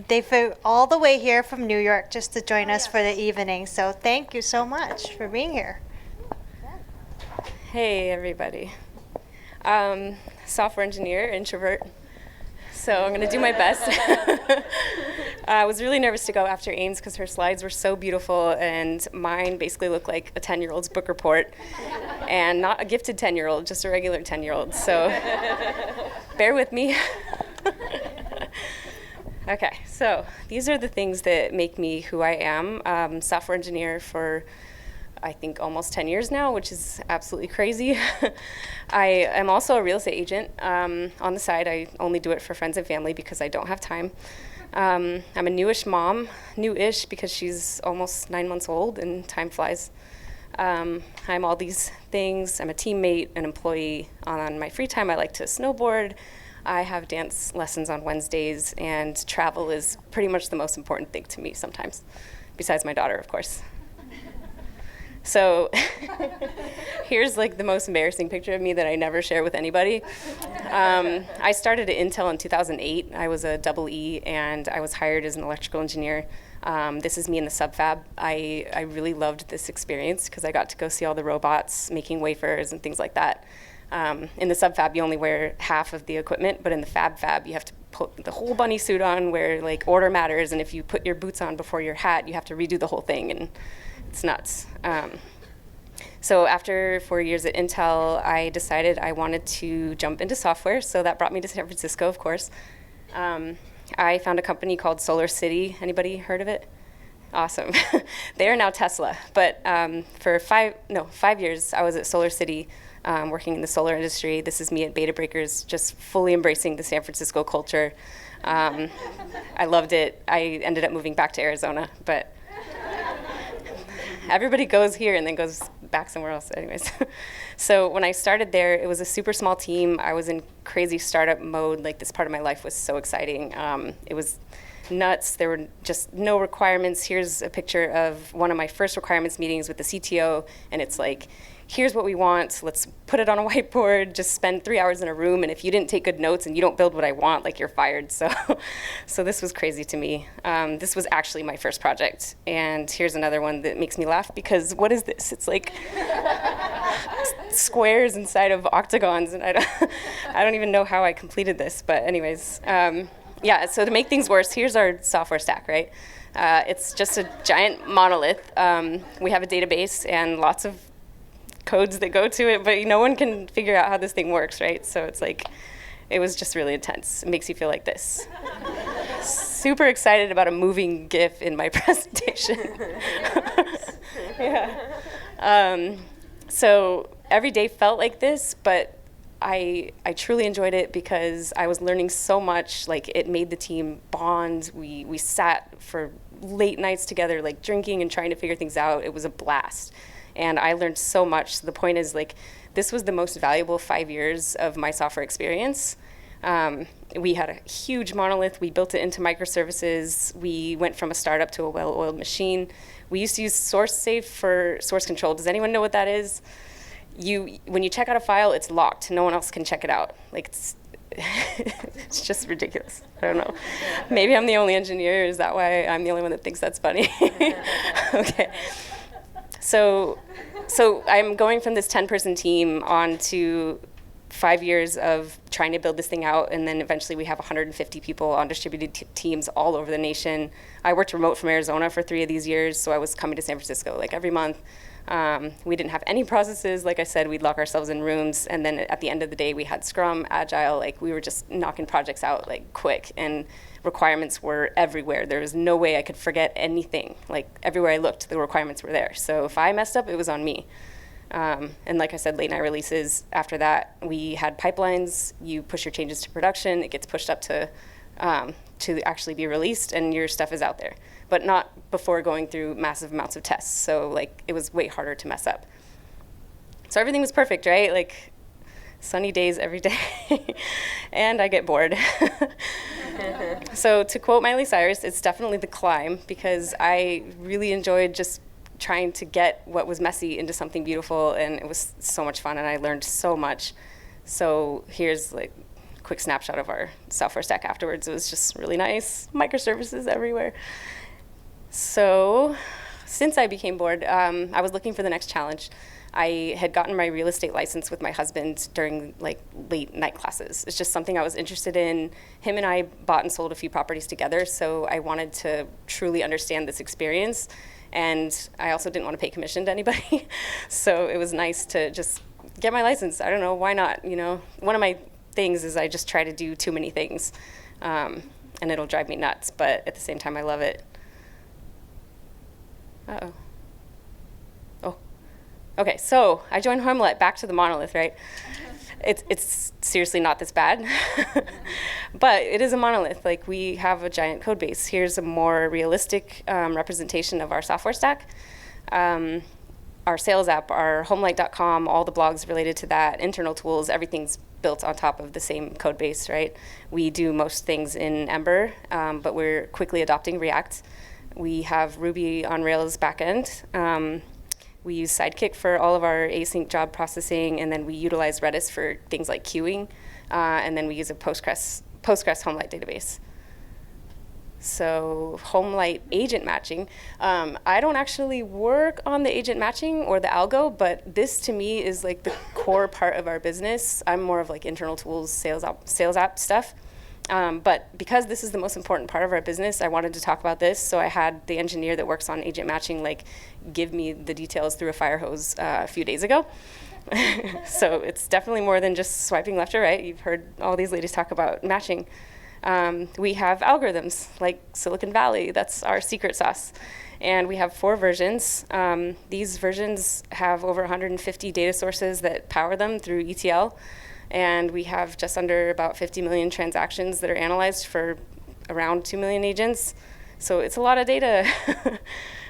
They flew all the way here from New York just to join us for the evening. So thank you so much for being here. Hey, everybody. Software engineer, introvert. So I'm going to do my best. I was really nervous to go after Ames because her slides were so beautiful, and mine basically looked like a 10-year-old's book report, and not a gifted 10-year-old, just a regular 10-year-old. So bear with me. Okay, so these are the things that make me who I am. Software engineer for, I think, almost 10 years now, which is absolutely crazy. I am also a real estate agent on the side. I only do it for friends and family because I don't have time. I'm a newish mom, newish because she's almost 9 months old and time flies. I'm all these things. I'm a teammate, an employee. On my free time, I like to snowboard. I have dance lessons on Wednesdays, and travel is pretty much the most important thing to me sometimes, besides my daughter, of course. So here's like the most embarrassing picture of me that I never share with anybody. I started at Intel in 2008. I was a double E, and I was hired as an electrical engineer. This is me in the subfab. I really loved this experience because I got to go see all the robots making wafers and things like that. In the subfab, you only wear half of the equipment, but in the fab, you have to put the whole bunny suit on where like order matters, and if you put your boots on before your hat, you have to redo the whole thing, and it's nuts. So after 4 years at Intel, I decided I wanted to jump into software, so that brought me to San Francisco, of course. I found a company called Solar City. Anybody heard of it? Awesome. They are now Tesla, but for 5 years, I was at Solar City working in the solar industry. This is me at Beta Breakers, just fully embracing the San Francisco culture. I loved it. I ended up moving back to Arizona, but everybody goes here and then goes back somewhere else anyways. So when I started there, it was a super small team. I was in crazy startup mode. Like, this part of my life was so exciting. It was nuts. There were just no requirements. Here's a picture of one of my first requirements meetings with the CTO, and it's like, here's what we want, let's put it on a whiteboard, just spend 3 hours in a room, and if you didn't take good notes and you don't build what I want, like, you're fired. So this was crazy to me. This was actually my first project, and here's another one that makes me laugh because what is this? It's like squares inside of octagons, and I don't even know how I completed this, but anyways. Yeah, so to make things worse, here's our software stack, right? It's just a giant monolith. We have a database and lots of codes that go to it, but no one can figure out how this thing works, right? So it's like, it was just really intense. It makes you feel like this. Super excited about a moving GIF in my presentation. Yeah. So every day felt like this, but I truly enjoyed it because I was learning so much. Like, it made the team bond. We sat for late nights together, like drinking and trying to figure things out. It was a blast. And I learned so much. The point is, like, this was the most valuable 5 years of my software experience. We had a huge monolith. We built it into microservices. We went from a startup to a well-oiled machine. We used to use SourceSafe for source control. Does anyone know what that is? When you check out a file, it's locked. No one else can check it out. Like, it's just ridiculous. I don't know. Maybe I'm the only engineer. Is that why I'm the only one that thinks that's funny? Okay. So I'm going from this 10-person team on to 5 years of trying to build this thing out, and then eventually we have 150 people on distributed teams all over the nation. I worked remote from Arizona for 3 of these years, so I was coming to San Francisco like every month. We didn't have any processes. Like I said, we'd lock ourselves in rooms, and then at the end of the day, we had Scrum, Agile. Like, we were just knocking projects out like quick, and requirements were everywhere. There was no way I could forget anything. Like, everywhere I looked, the requirements were there. So if I messed up, it was on me. And like I said, late night releases. After that, we had pipelines. You push your changes to production. It gets pushed up to actually be released, and your stuff is out there. But not before going through massive amounts of tests. So, like, it was way harder to mess up. So everything was perfect, right? Like, sunny days every day. And I get bored. So to quote Miley Cyrus, it's definitely the climb, because I really enjoyed just trying to get what was messy into something beautiful, and it was so much fun, and I learned so much. So here's like a quick snapshot of our software stack afterwards. It was just really nice, microservices everywhere. So since I became bored, I was looking for the next challenge. I had gotten my real estate license with my husband during like late night classes. It's just something I was interested in. Him and I bought and sold a few properties together, so I wanted to truly understand this experience. And I also didn't want to pay commission to anybody. So it was nice to just get my license. I don't know, why not? You know, one of my things is I just try to do too many things. and it'll drive me nuts, but at the same time, I love it. Uh-oh. Oh. Okay, so I joined HomeLight, back to the monolith, right? It's seriously not this bad, but it is a monolith. Like, we have a giant code base. Here's a more realistic representation of our software stack. Our sales app, our HomeLight.com, all the blogs related to that, internal tools, everything's built on top of the same code base, right? We do most things in Ember, but we're quickly adopting React. We have Ruby on Rails backend. We use Sidekick for all of our async job processing, and then we utilize Redis for things like queuing, and then we use a Postgres HomeLight database. So HomeLight agent matching. I don't actually work on the agent matching or the algo, but this to me is like the core part of our business. I'm more of like internal tools, sales app stuff. But because this is the most important part of our business, I wanted to talk about this. So I had the engineer that works on agent matching like give me the details through a fire hose a few days ago. So it's definitely more than just swiping left or right. You've heard all these ladies talk about matching. We have algorithms like Silicon Valley. That's our secret sauce. And we have 4 versions. These versions have over 150 data sources that power them through ETL. And we have just under about 50 million transactions that are analyzed for around 2 million agents. So it's a lot of data.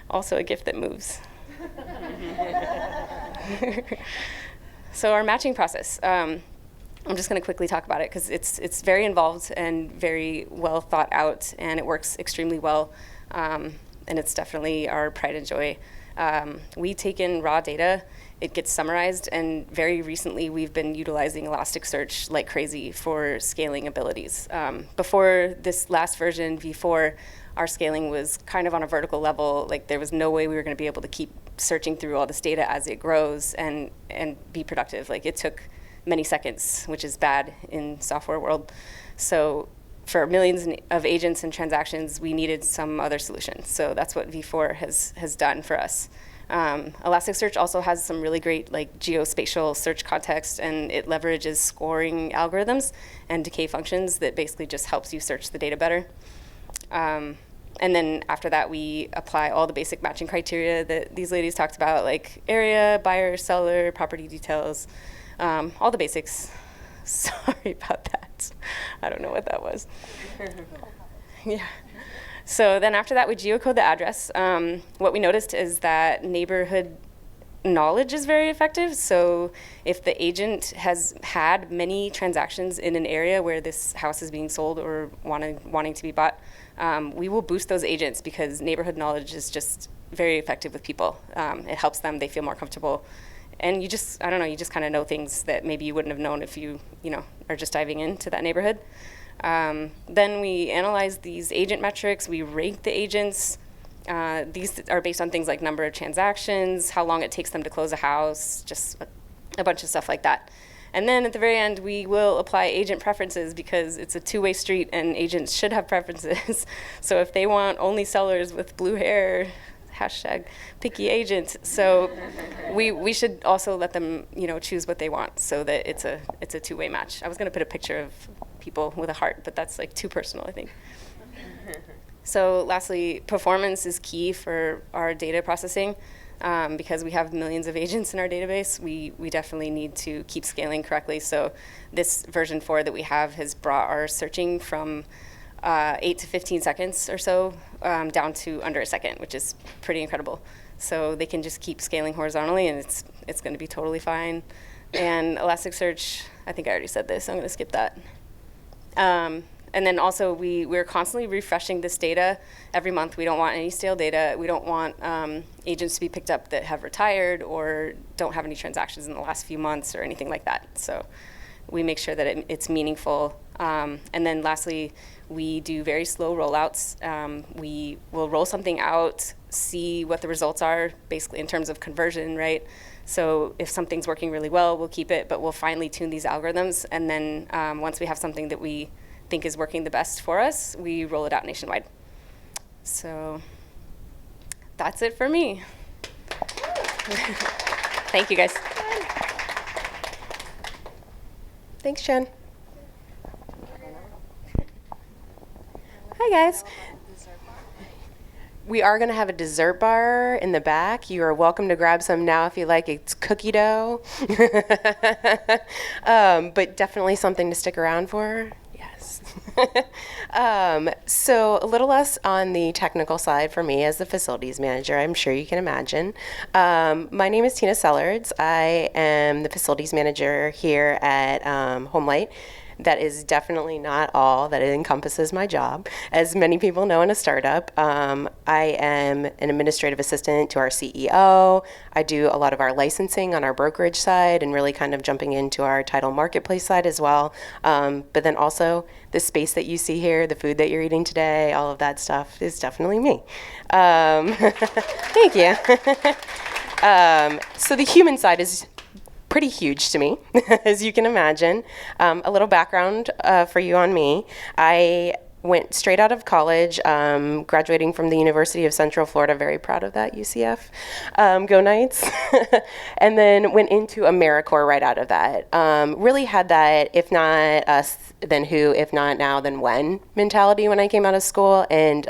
Also a gift that moves. So our matching process. I'm just going to quickly talk about it because it's very involved and very well thought out, and it works extremely well. And it's definitely our pride and joy. We take in raw data. It gets summarized, and very recently we've been utilizing Elasticsearch like crazy for scaling abilities. Before this last version, V4, our scaling was kind of on a vertical level. Like, there was no way we were going to be able to keep searching through all this data as it grows and be productive. Like, it took many seconds, which is bad in software world. So for millions of agents and transactions, we needed some other solution. So that's what V4 has done for us. Elasticsearch also has some really great like geospatial search context, and it leverages scoring algorithms and decay functions that basically just helps you search the data better. And then after that, we apply all the basic matching criteria that these ladies talked about, like area, buyer, seller, property details, all the basics. Sorry about that. I don't know what that was. Yeah. So then after that, we geocode the address. What we noticed is that neighborhood knowledge is very effective. So if the agent has had many transactions in an area where this house is being sold or wanting to be bought, we will boost those agents because neighborhood knowledge is just very effective with people. It helps them, they feel more comfortable. And you just, I don't know, you just kind of know things that maybe you wouldn't have known if you are just diving into that neighborhood. Then we analyze these agent metrics, we rank the agents. These are based on things like number of transactions, how long it takes them to close a house, just a bunch of stuff like that. And then at the very end, we will apply agent preferences because it's a two-way street and agents should have preferences. So if they want only sellers with blue hair, #picky agent. So we should also let them choose what they want so that it's a two-way match. I was going to put a picture of people with a heart, but that's like too personal, I think. So lastly, performance is key for our data processing. Because we have millions of agents in our database, we definitely need to keep scaling correctly. So this version 4 that we have has brought our searching from 8 to 15 seconds or so down to under a second, which is pretty incredible. So they can just keep scaling horizontally, and it's going to be totally fine. And Elasticsearch, I think I already said this, so I'm going to skip that. And then also we're constantly refreshing this data every month. We don't want any stale data. We don't want agents to be picked up that have retired or don't have any transactions in the last few months or anything like that. So we make sure that it's meaningful. And then lastly, we do very slow rollouts. We will roll something out, see what the results are, basically in terms of conversion, right? So if something's working really well, we'll keep it, but we'll finely tune these algorithms. And then once we have something that we think is working the best for us, we roll it out nationwide. So that's it for me. Thank you, guys. Thanks, Jenn. Hi, guys. We are going to have a dessert bar in the back. You are welcome to grab some now if you like. It's cookie dough. But definitely something to stick around for. Yes. So a little less on the technical side for me as the facilities manager, I'm sure you can imagine. My name is Tina Sellards. I am the facilities manager here at HomeLight. That is definitely not all that it encompasses my job. As many people know in a startup, I am an administrative assistant to our CEO. I do a lot of our licensing on our brokerage side and really kind of jumping into our title marketplace side as well. But then also the space that you see here, the food that you're eating today, all of that stuff is definitely me. Thank you. So the human side is pretty huge to me, as you can imagine. A little background for you on me. I went straight out of college, graduating from the University of Central Florida. Very proud of that, UCF. Go Knights. And then went into AmeriCorps right out of that. Really had that, if not us, then who, if not now, then when mentality when I came out of school, and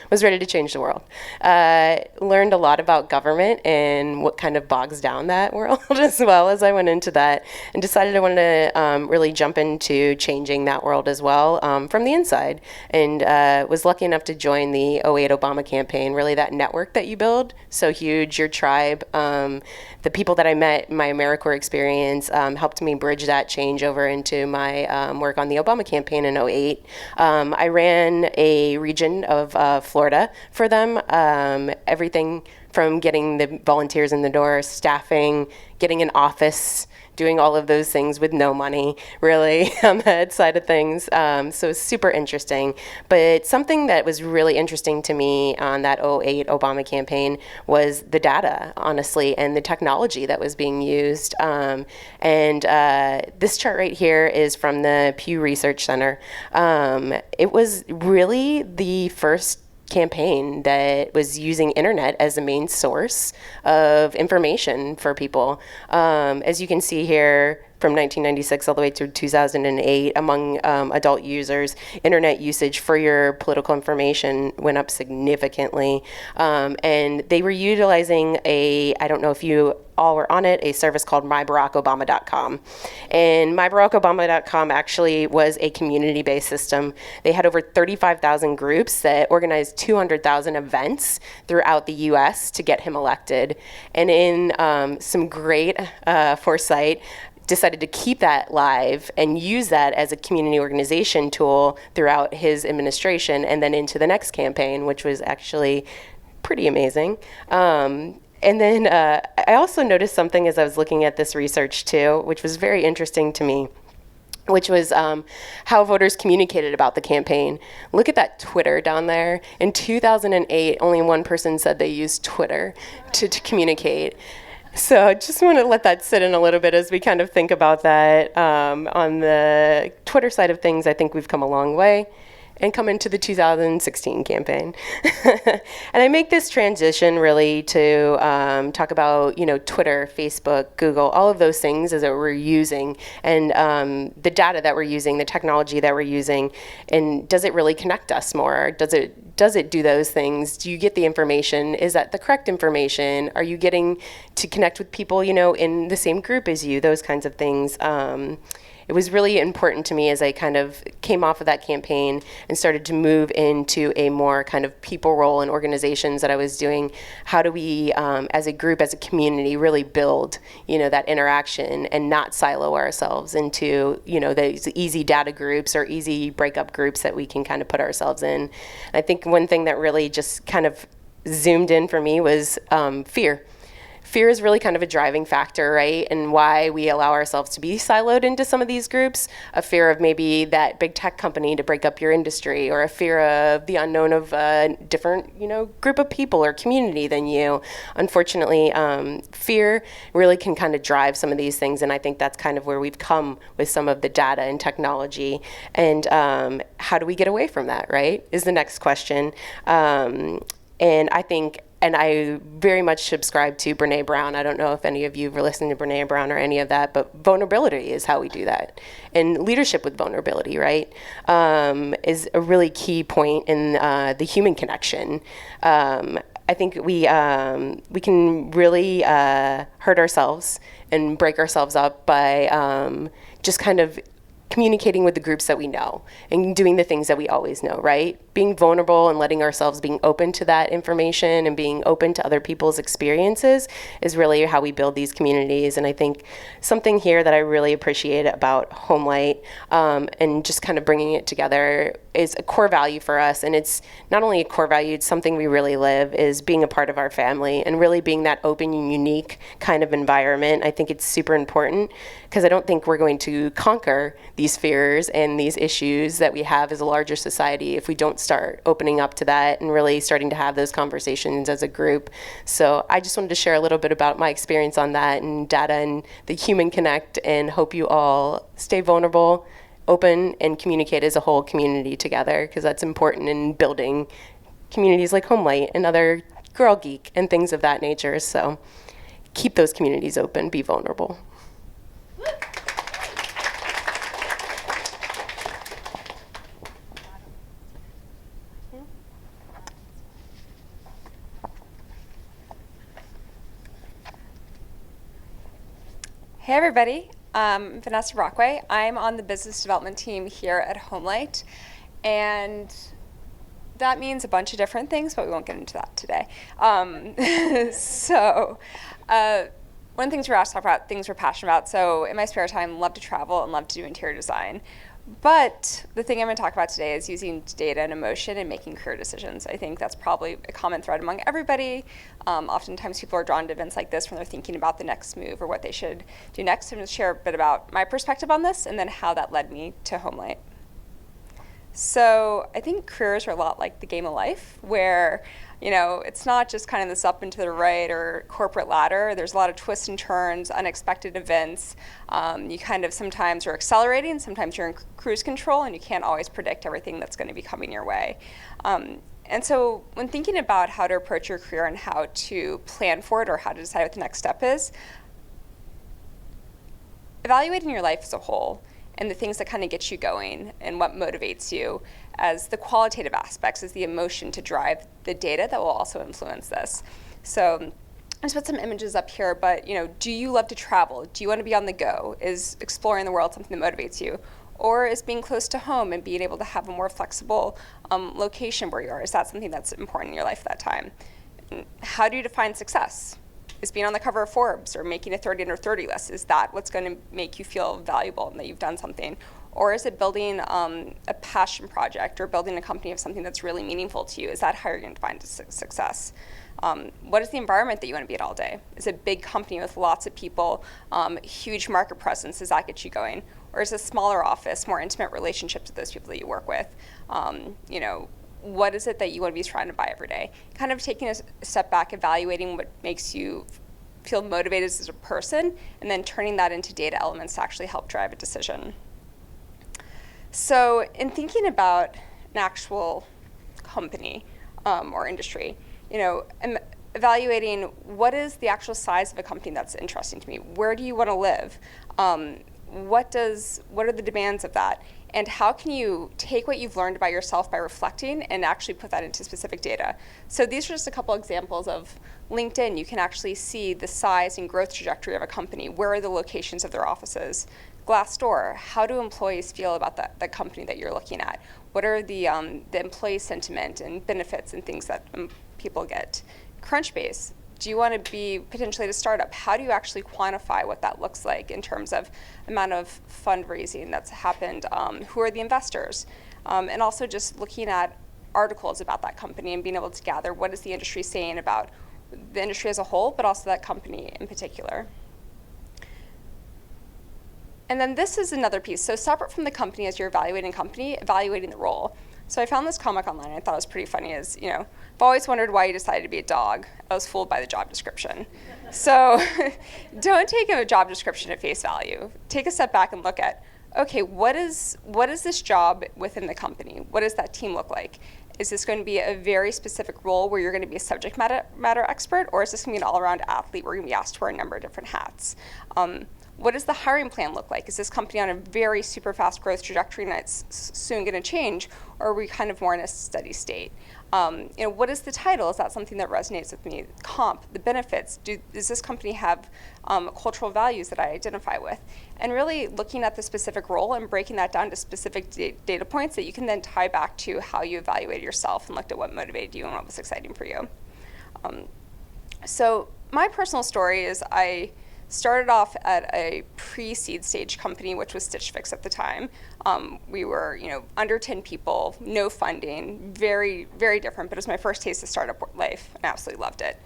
was ready to change the world. Learned a lot about government and what kind of bogs down that world as well as I went into that, and decided I wanted to really jump into changing that world as well from the inside, and was lucky enough to join the '08 Obama campaign. Really that network that you build, so huge, your tribe, the people that I met in my AmeriCorps experience helped me bridge that change over into my work on the Obama campaign in '08. I ran a region of Florida for them, everything from getting the volunteers in the door, staffing, getting an office, doing all of those things with no money, really, on that side of things. So it's super interesting. But something that was really interesting to me on that '08 Obama campaign was the data, honestly, and the technology that was being used. And this chart right here is from the Pew Research Center. It was really the first campaign that was using internet as the main source of information for people. As you can see here, from 1996 all the way through 2008, among adult users, internet usage for your political information went up significantly. And they were utilizing I don't know if you all were on it, a service called MyBarackObama.com. And MyBarackObama.com actually was a community-based system. They had over 35,000 groups that organized 200,000 events throughout the US to get him elected. And in some great foresight, decided to keep that live and use that as a community organization tool throughout his administration and then into the next campaign, which was actually pretty amazing. And then I also noticed something as I was looking at this research too, which was very interesting to me, which was how voters communicated about the campaign. Look at that Twitter down there. In 2008, only one person said they used Twitter to communicate. So I just want to let that sit in a little bit as we kind of think about that. On the Twitter side of things, I think we've come a long way and come into the 2016 campaign. And I make this transition really to talk about, Twitter, Facebook, Google, all of those things as that we're using, and the data that we're using, the technology that we're using, and does it really connect us more? Does it do those things? Do you get the information? Is that the correct information? Are you getting to connect with people, in the same group as you? Those kinds of things. It was really important to me as I kind of came off of that campaign and started to move into a more kind of people role in organizations that I was doing. How do we, as a group, as a community, really build, that interaction and not silo ourselves into, those easy data groups or easy breakup groups that we can kind of put ourselves in. And I think one thing that really just kind of zoomed in for me was fear. Fear is really kind of a driving factor, right? And why we allow ourselves to be siloed into some of these groups. A fear of maybe that big tech company to break up your industry, or a fear of the unknown of a different, group of people or community than you. Unfortunately, fear really can kind of drive some of these things, and I think that's kind of where we've come with some of the data and technology. And how do we get away from that, right, is the next question. And I think and I very much subscribe to Brene Brown. I don't know if any of you were listening to Brene Brown or any of that, but vulnerability is how we do that. And leadership with vulnerability, right, is a really key point in the human connection. I think we can really hurt ourselves and break ourselves up by just kind of communicating with the groups that we know and doing the things that we always know, right? Being vulnerable and letting ourselves being open to that information and being open to other people's experiences is really how we build these communities. And I think something here that I really appreciate about HomeLight and just kind of bringing it together is a core value for us. And it's not only a core value, it's something we really live, is being a part of our family and really being that open and unique kind of environment. I think it's super important because I don't think we're going to conquer these fears and these issues that we have as a larger society if we don't start opening up to that and really starting to have those conversations as a group. So I just wanted to share a little bit about my experience on that and data and the human connect, and hope you all stay vulnerable, open, and communicate as a whole community together, because that's important in building communities like HomeLight and other Girl Geek and things of that nature. So keep those communities open, be vulnerable. Hey everybody, I'm Vanessa Brockway. I'm on the business development team here at HomeLight, and that means a bunch of different things, but we won't get into that today. One of the things we're asked to talk about, things we're passionate about. So in my spare time, love to travel and love to do interior design. But the thing I'm going to talk about today is using data and emotion and making career decisions. I think that's probably a common thread among everybody. Oftentimes people are drawn to events like this when they're thinking about the next move or what they should do next. I'm going to share a bit about my perspective on this and then how that led me to HomeLight. So I think careers are a lot like the game of life, where it's not just kind of this up and to the right or corporate ladder. There's a lot of twists and turns, unexpected events. You kind of sometimes are accelerating, sometimes you're in cruise control, and you can't always predict everything that's going to be coming your way. And so when thinking about how to approach your career and how to plan for it or how to decide what the next step is, evaluating your life as a whole and the things that kind of get you going and what motivates you as the qualitative aspects, as the emotion to drive the data that will also influence this. So I just put some images up here, but do you love to travel? Do you want to be on the go? Is exploring the world something that motivates you? Or is being close to home and being able to have a more flexible location where you are, is that something that's important in your life at that time? How do you define success? Is being on the cover of Forbes or making a 30 under 30 list, is that what's going to make you feel valuable and that you've done something? Or is it building a passion project or building a company of something that's really meaningful to you? Is that how you're going to define success? What is the environment that you want to be at all day? Is it a big company with lots of people, huge market presence? Does that get you going? Or is it a smaller office, more intimate relationships with those people that you work with? What is it that you want to be surrounded by every day? Kind of taking a step back, evaluating what makes you feel motivated as a person, and then turning that into data elements to actually help drive a decision. So in thinking about an actual company or industry, I'm evaluating what is the actual size of a company that's interesting to me. Where do you want to live? What are the demands of that? And how can you take what you've learned about yourself by reflecting and actually put that into specific data? So these are just a couple examples of LinkedIn. You can actually see the size and growth trajectory of a company. Where are the locations of their offices? Glassdoor, how do employees feel about the company that you're looking at? What are the employee sentiment and benefits and things that people get? Crunchbase, do you want to be potentially at a startup? How do you actually quantify what that looks like in terms of amount of fundraising that's happened? Who are the investors? And also just looking at articles about that company and being able to gather what is the industry saying about the industry as a whole, but also that company in particular. And then this is another piece. So separate from the company, as you're evaluating company, evaluating the role. So I found this comic online. I thought it was pretty funny. I've always wondered why you decided to be a dog. I was fooled by the job description. So don't take a job description at face value. Take a step back and look at, okay, what is this job within the company? What does that team look like? Is this going to be a very specific role where you're going to be a subject matter expert, or is this going to be an all-around athlete where you're going to be asked to wear a number of different hats? What does the hiring plan look like? Is this company on a very super fast growth trajectory and it's soon going to change, or are we kind of more in a steady state? What is the title? Is that something that resonates with me? Comp, the benefits. Does this company have cultural values that I identify with? And really looking at the specific role and breaking that down to specific data points that you can then tie back to how you evaluated yourself and looked at what motivated you and what was exciting for you. So my personal story is I started off at a pre-seed stage company, which was Stitch Fix at the time. We were, under 10 people, no funding, very, very different, but it was my first taste of startup life, and I absolutely loved it.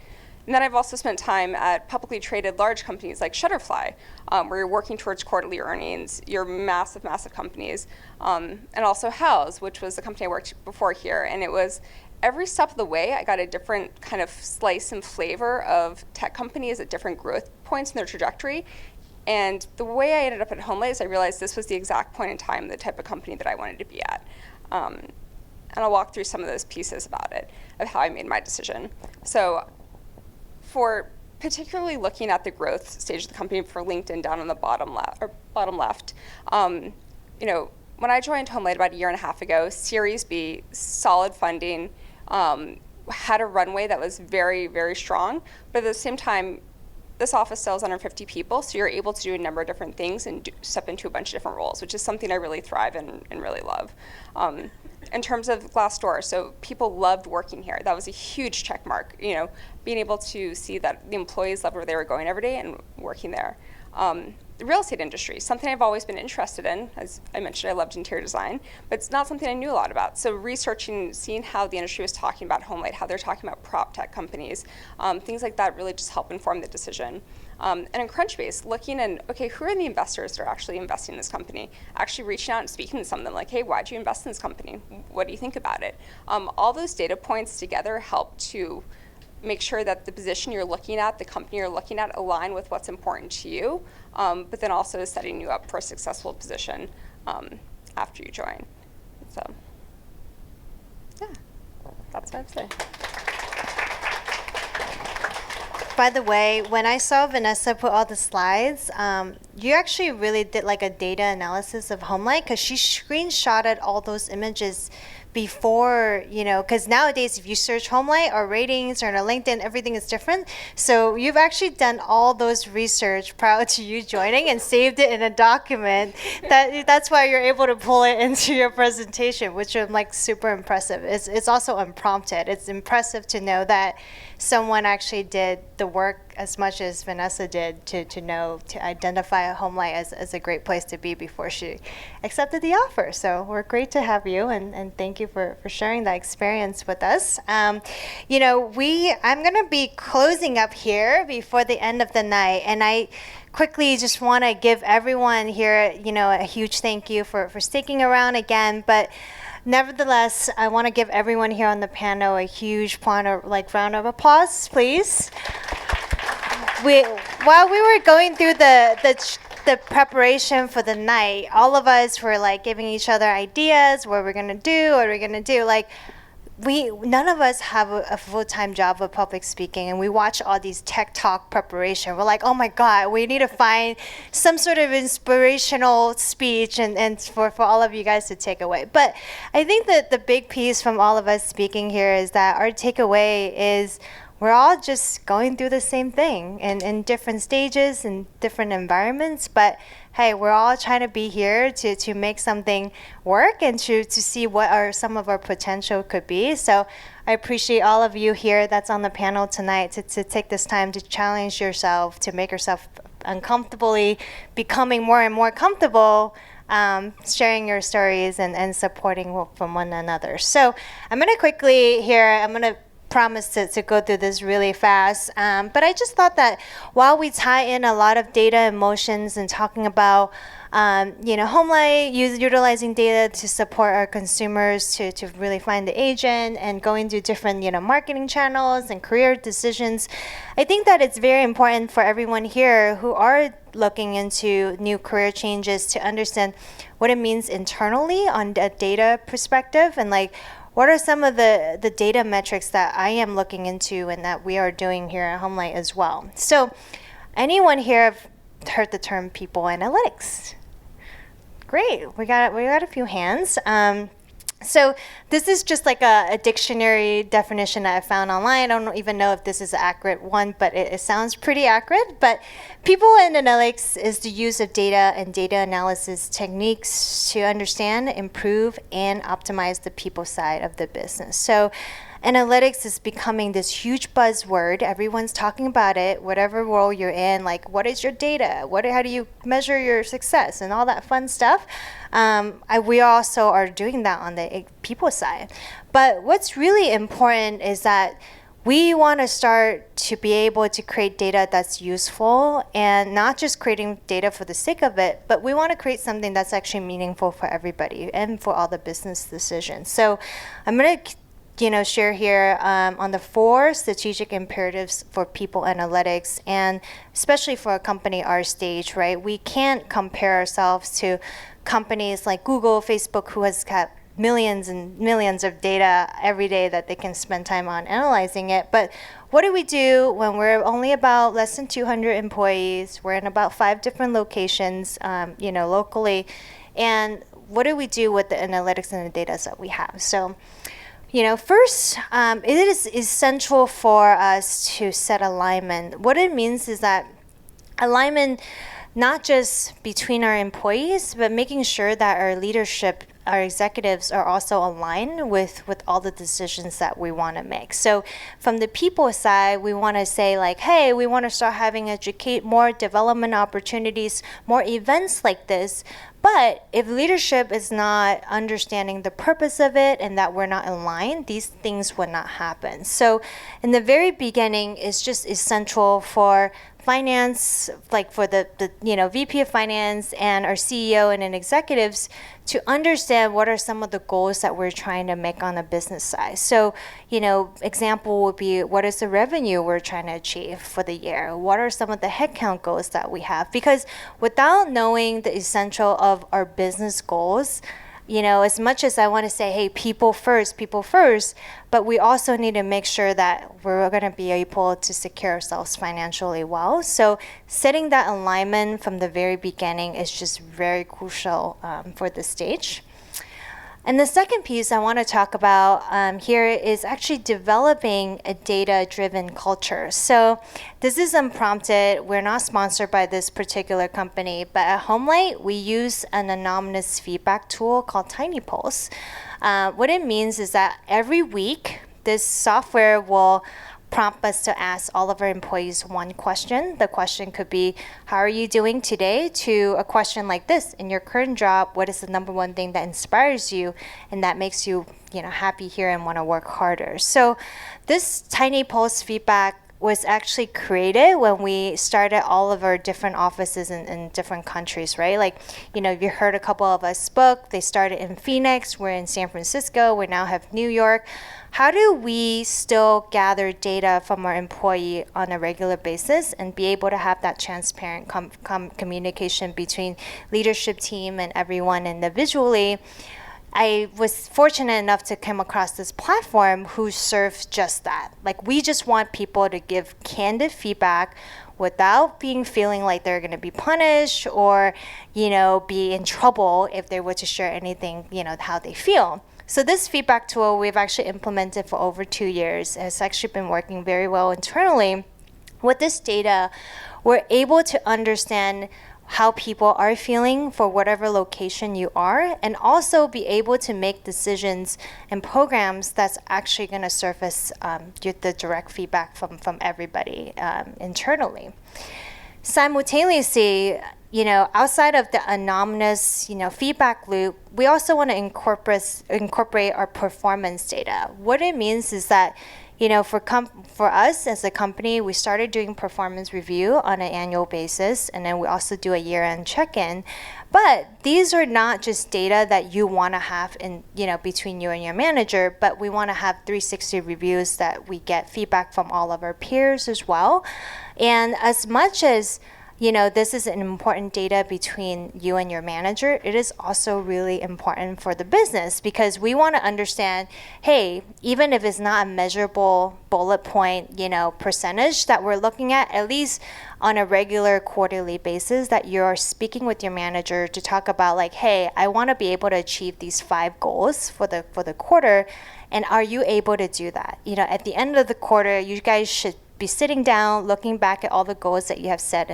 And then I've also spent time at publicly traded large companies like Shutterfly, where you're working towards quarterly earnings, you're massive, massive companies, and also House, which was the company I worked before here, and it was every step of the way, I got a different kind of slice and flavor of tech companies at different growth points in their trajectory. And the way I ended up at HomeLight is I realized this was the exact point in time, the type of company that I wanted to be at. And I'll walk through some of those pieces about it, of how I made my decision. So for particularly looking at the growth stage of the company for LinkedIn down on the bottom left, when I joined HomeLight about a year and a half ago, Series B, solid funding, had a runway that was very, very strong, but at the same time, this office sells under 50 people, so you're able to do a number of different things and step into a bunch of different roles, which is something I really thrive in and really love. In terms of Glassdoor, so people loved working here. That was a huge check mark, being able to see that the employees loved where they were going every day and working there. The real estate industry, something I've always been interested in. As I mentioned, I loved interior design, but it's not something I knew a lot about. So researching, seeing how the industry was talking about HomeLight, how they're talking about prop tech companies, things like that really just help inform the decision. And in Crunchbase, looking in, okay, who are the investors that are actually investing in this company? Actually reaching out and speaking to some of them, like, hey, why'd you invest in this company? What do you think about it? All those data points together help to make sure that the position you're looking at, the company you're looking at, align with what's important to you, but then also setting you up for a successful position after you join. So, yeah, that's what I'd say. By the way, when I saw Vanessa put all the slides, you actually really did like a data analysis of HomeLight, because she screenshotted all those images before, because nowadays if you search HomeLight or ratings or on LinkedIn, everything is different. So you've actually done all those research prior to you joining and saved it in a document. That's why you're able to pull it into your presentation, which I'm like super impressive. It's also unprompted. It's impressive to know that someone actually did the work as much as Vanessa did to identify HomeLight as a great place to be before she accepted the offer. So we're great to have you, and thank you for sharing that experience with us. I'm going to be closing up here before the end of the night, and I quickly just want to give everyone here, a huge thank you for sticking around again, but nevertheless, I want to give everyone here on the panel a huge round of applause, please. While we were going through the preparation for the night, all of us were like giving each other ideas, what we're gonna do. Like, none of us have a full-time job of public speaking, and we watch all these tech talk preparation. We're like, oh my God, we need to find some sort of inspirational speech and for all of you guys to take away. But I think that the big piece from all of us speaking here is that our takeaway is we're all just going through the same thing in different stages and different environments, but hey, we're all trying to be here to make something work and to see what some of our potential could be. So I appreciate all of you here that's on the panel tonight to take this time to challenge yourself, to make yourself uncomfortably becoming more and more comfortable, sharing your stories and supporting from one another. So I'm going to quickly here, I'm going to promise to go through this really fast, but I just thought that while we tie in a lot of data and motions and talking about HomeLight utilizing data to support our consumers to really find the agent and going through different marketing channels and career decisions, I think that it's very important for everyone here who are looking into new career changes to understand what it means internally on a data perspective, and what are some of the data metrics that I am looking into and that we are doing here at HomeLight as well? So anyone here have heard the term people analytics? Great, we got a few hands. So this is just like a dictionary definition that I found online. I don't even know if this is an accurate one, but it sounds pretty accurate. But people analytics is the use of data and data analysis techniques to understand, improve, and optimize the people side of the business. So analytics is becoming this huge buzzword. Everyone's talking about it, whatever role you're in, like what is your data? How do you measure your success and all that fun stuff? We also are doing that on the people side. But what's really important is that we want to start to be able to create data that's useful and not just creating data for the sake of it, but we want to create something that's actually meaningful for everybody and for all the business decisions. So I'm going to share here on the 4 strategic imperatives for people analytics, and especially for a company our stage, right? We can't compare ourselves to companies like Google, Facebook, who has got millions and millions of data every day that they can spend time on analyzing it. But what do we do when we're only about less than 200 employees? We're in about 5 different locations, locally. And what do we do with the analytics and the data that we have? So first, it is essential for us to set alignment. What it means is that alignment, not just between our employees, but making sure that our leadership, our executives are also aligned with all the decisions that we want to make. So from the people side, we want to say like, hey, we want to start having more development opportunities, more events like this. But if leadership is not understanding the purpose of it and that we're not aligned, these things would not happen. So in the very beginning, it's just essential for finance, like for the VP of finance and our CEO and executives to understand what are some of the goals that we're trying to make on the business side. So, example would be, what is the revenue we're trying to achieve for the year? What are some of the headcount goals that we have? Because without knowing the essential of our business goals, as much as I want to say, hey, people first, but we also need to make sure that we're going to be able to secure ourselves financially well. So setting that alignment from the very beginning is just very crucial for this stage. And the second piece I want to talk about here is actually developing a data-driven culture. So this is unprompted. We're not sponsored by this particular company, but at HomeLight, we use an anonymous feedback tool called Tiny Pulse. What it means is that every week, this software will prompt us to ask all of our employees one question. The question could be, how are you doing today? To a question like this, in your current job, what is the number one thing that inspires you and that makes you, happy here and want to work harder? So this Tiny Pulse feedback was actually created when we started all of our different offices in different countries, right? Like, you heard a couple of us spoke. They started in Phoenix. We're in San Francisco. We now have New York. How do we still gather data from our employee on a regular basis and be able to have that transparent communication between leadership team and everyone individually? I was fortunate enough to come across this platform who serves just that. Like, we just want people to give candid feedback without feeling like they're going to be punished or, be in trouble if they were to share anything, how they feel. So this feedback tool we've actually implemented for over 2 years. It's actually been working very well internally. With this data, we're able to understand how people are feeling for whatever location you are, and also be able to make decisions and programs that's actually going to surface the direct feedback from everybody internally. Simultaneously, outside of the anonymous, feedback loop, we also want to incorporate our performance data. What it means is that, for us as a company, we started doing performance review on an annual basis, and then we also do a year-end check-in. But these are not just data that you want to have in, between you and your manager, but we want to have 360 reviews that we get feedback from all of our peers as well. And as much as this is an important data between you and your manager. It is also really important for the business because we want to understand, hey, even if it's not a measurable bullet point, percentage that we're looking at least on a regular quarterly basis, that you're speaking with your manager to talk about like, hey, I want to be able to achieve these 5 goals for the quarter. And are you able to do that? At the end of the quarter, you guys should be sitting down, looking back at all the goals that you have set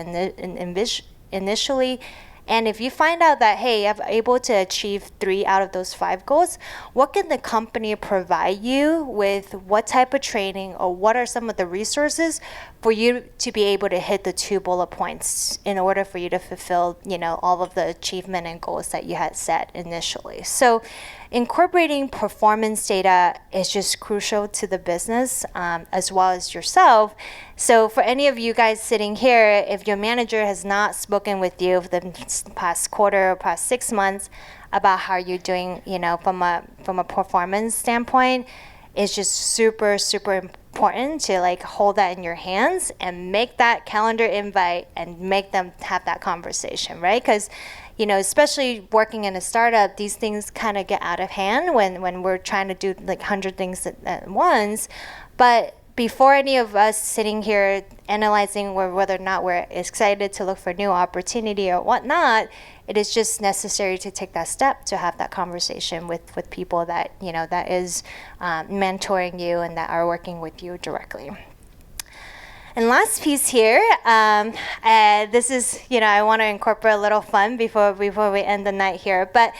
initially. And if you find out that, hey, I'm able to achieve 3 out of those 5 goals, what can the company provide you with? What type of training or what are some of the resources for you to be able to hit the 2 bullet points in order for you to fulfill, all of the achievement and goals that you had set initially? So incorporating performance data is just crucial to the business as well as yourself. So for any of you guys sitting here, if your manager has not spoken with you for the past quarter or past 6 months about how you're doing, from a performance standpoint, it's just super, super important to like hold that in your hands and make that calendar invite and make them have that conversation, right? Because especially working in a startup, these things kind of get out of hand when we're trying to do like 100 things at once. But before any of us sitting here analyzing whether or not we're excited to look for new opportunity or whatnot, it is just necessary to take that step to have that conversation with people that, that is mentoring you and that are working with you directly. And last piece here, this is, I want to incorporate a little fun before we end the night here, but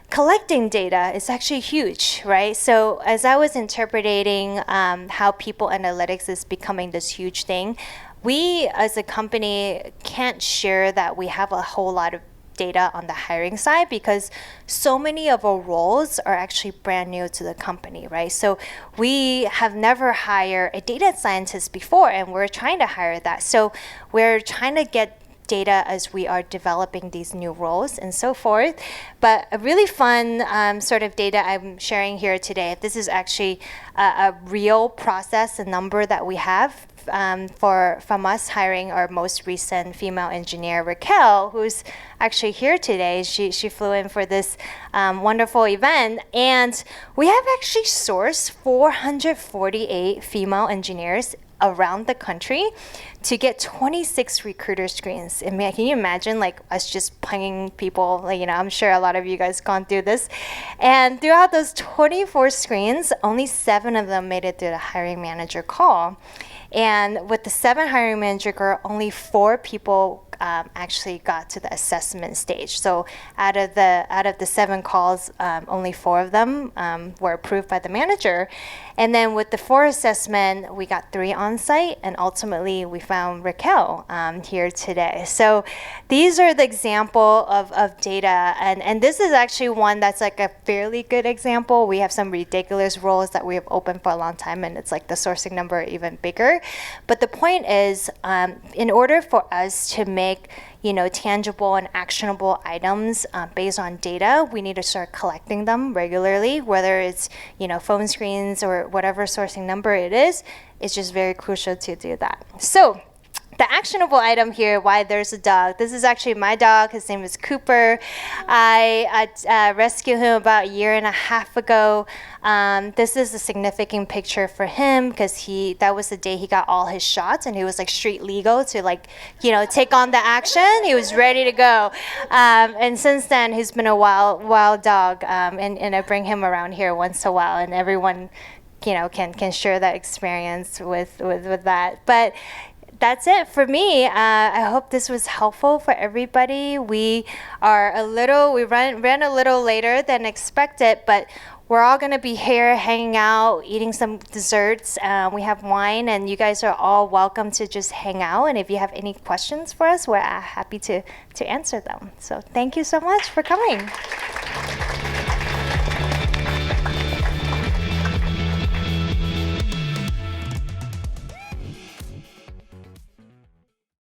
collecting data is actually huge, right? So as I was interpreting how people analytics is becoming this huge thing, we as a company can't share that we have a whole lot of data on the hiring side because so many of our roles are actually brand new to the company, right? So we have never hired a data scientist before and we're trying to hire that. So we're trying to get data as we are developing these new roles and so forth. But a really fun sort of data I'm sharing here today, this is actually a real process, a number that we have from us hiring our most recent female engineer, Raquel, who's actually here today. She flew in for this wonderful event. And we have actually sourced 448 female engineers around the country to get 26 recruiter screens. And man, can you imagine like us just pinging people? Like, I'm sure a lot of you guys gone through this. And throughout those 24 screens, only 7 of them made it through the hiring manager call. And with the 7 hiring manager call, only 4 people actually got to the assessment stage. So out of the 7 calls, only 4 of them were approved by the manager. And then with the 4 assessment, we got 3 on site, and ultimately we found Raquel here today. So these are the example of data, and this is actually one that's like a fairly good example. We have some ridiculous roles that we have open for a long time, and it's like the sourcing number even bigger. But the point is, in order for us to make tangible and actionable items based on data, we need to start collecting them regularly, whether it's phone screens or whatever sourcing number it is. It's just very crucial to do that. So the actionable item here, why there's a dog. This is actually my dog. His name is Cooper. I rescued him about 1.5 years ago. This is a significant picture for him because that was the day he got all his shots and he was like street legal to take on the action. He was ready to go. And since then, he's been a wild dog. And I bring him around here once in a while, and everyone can share that experience with that. But that's it for me. I hope this was helpful for everybody. We ran a little later than expected, but we're all going to be here hanging out, eating some desserts. We have wine, and you guys are all welcome to just hang out. And if you have any questions for us, we're happy to answer them. So thank you so much for coming.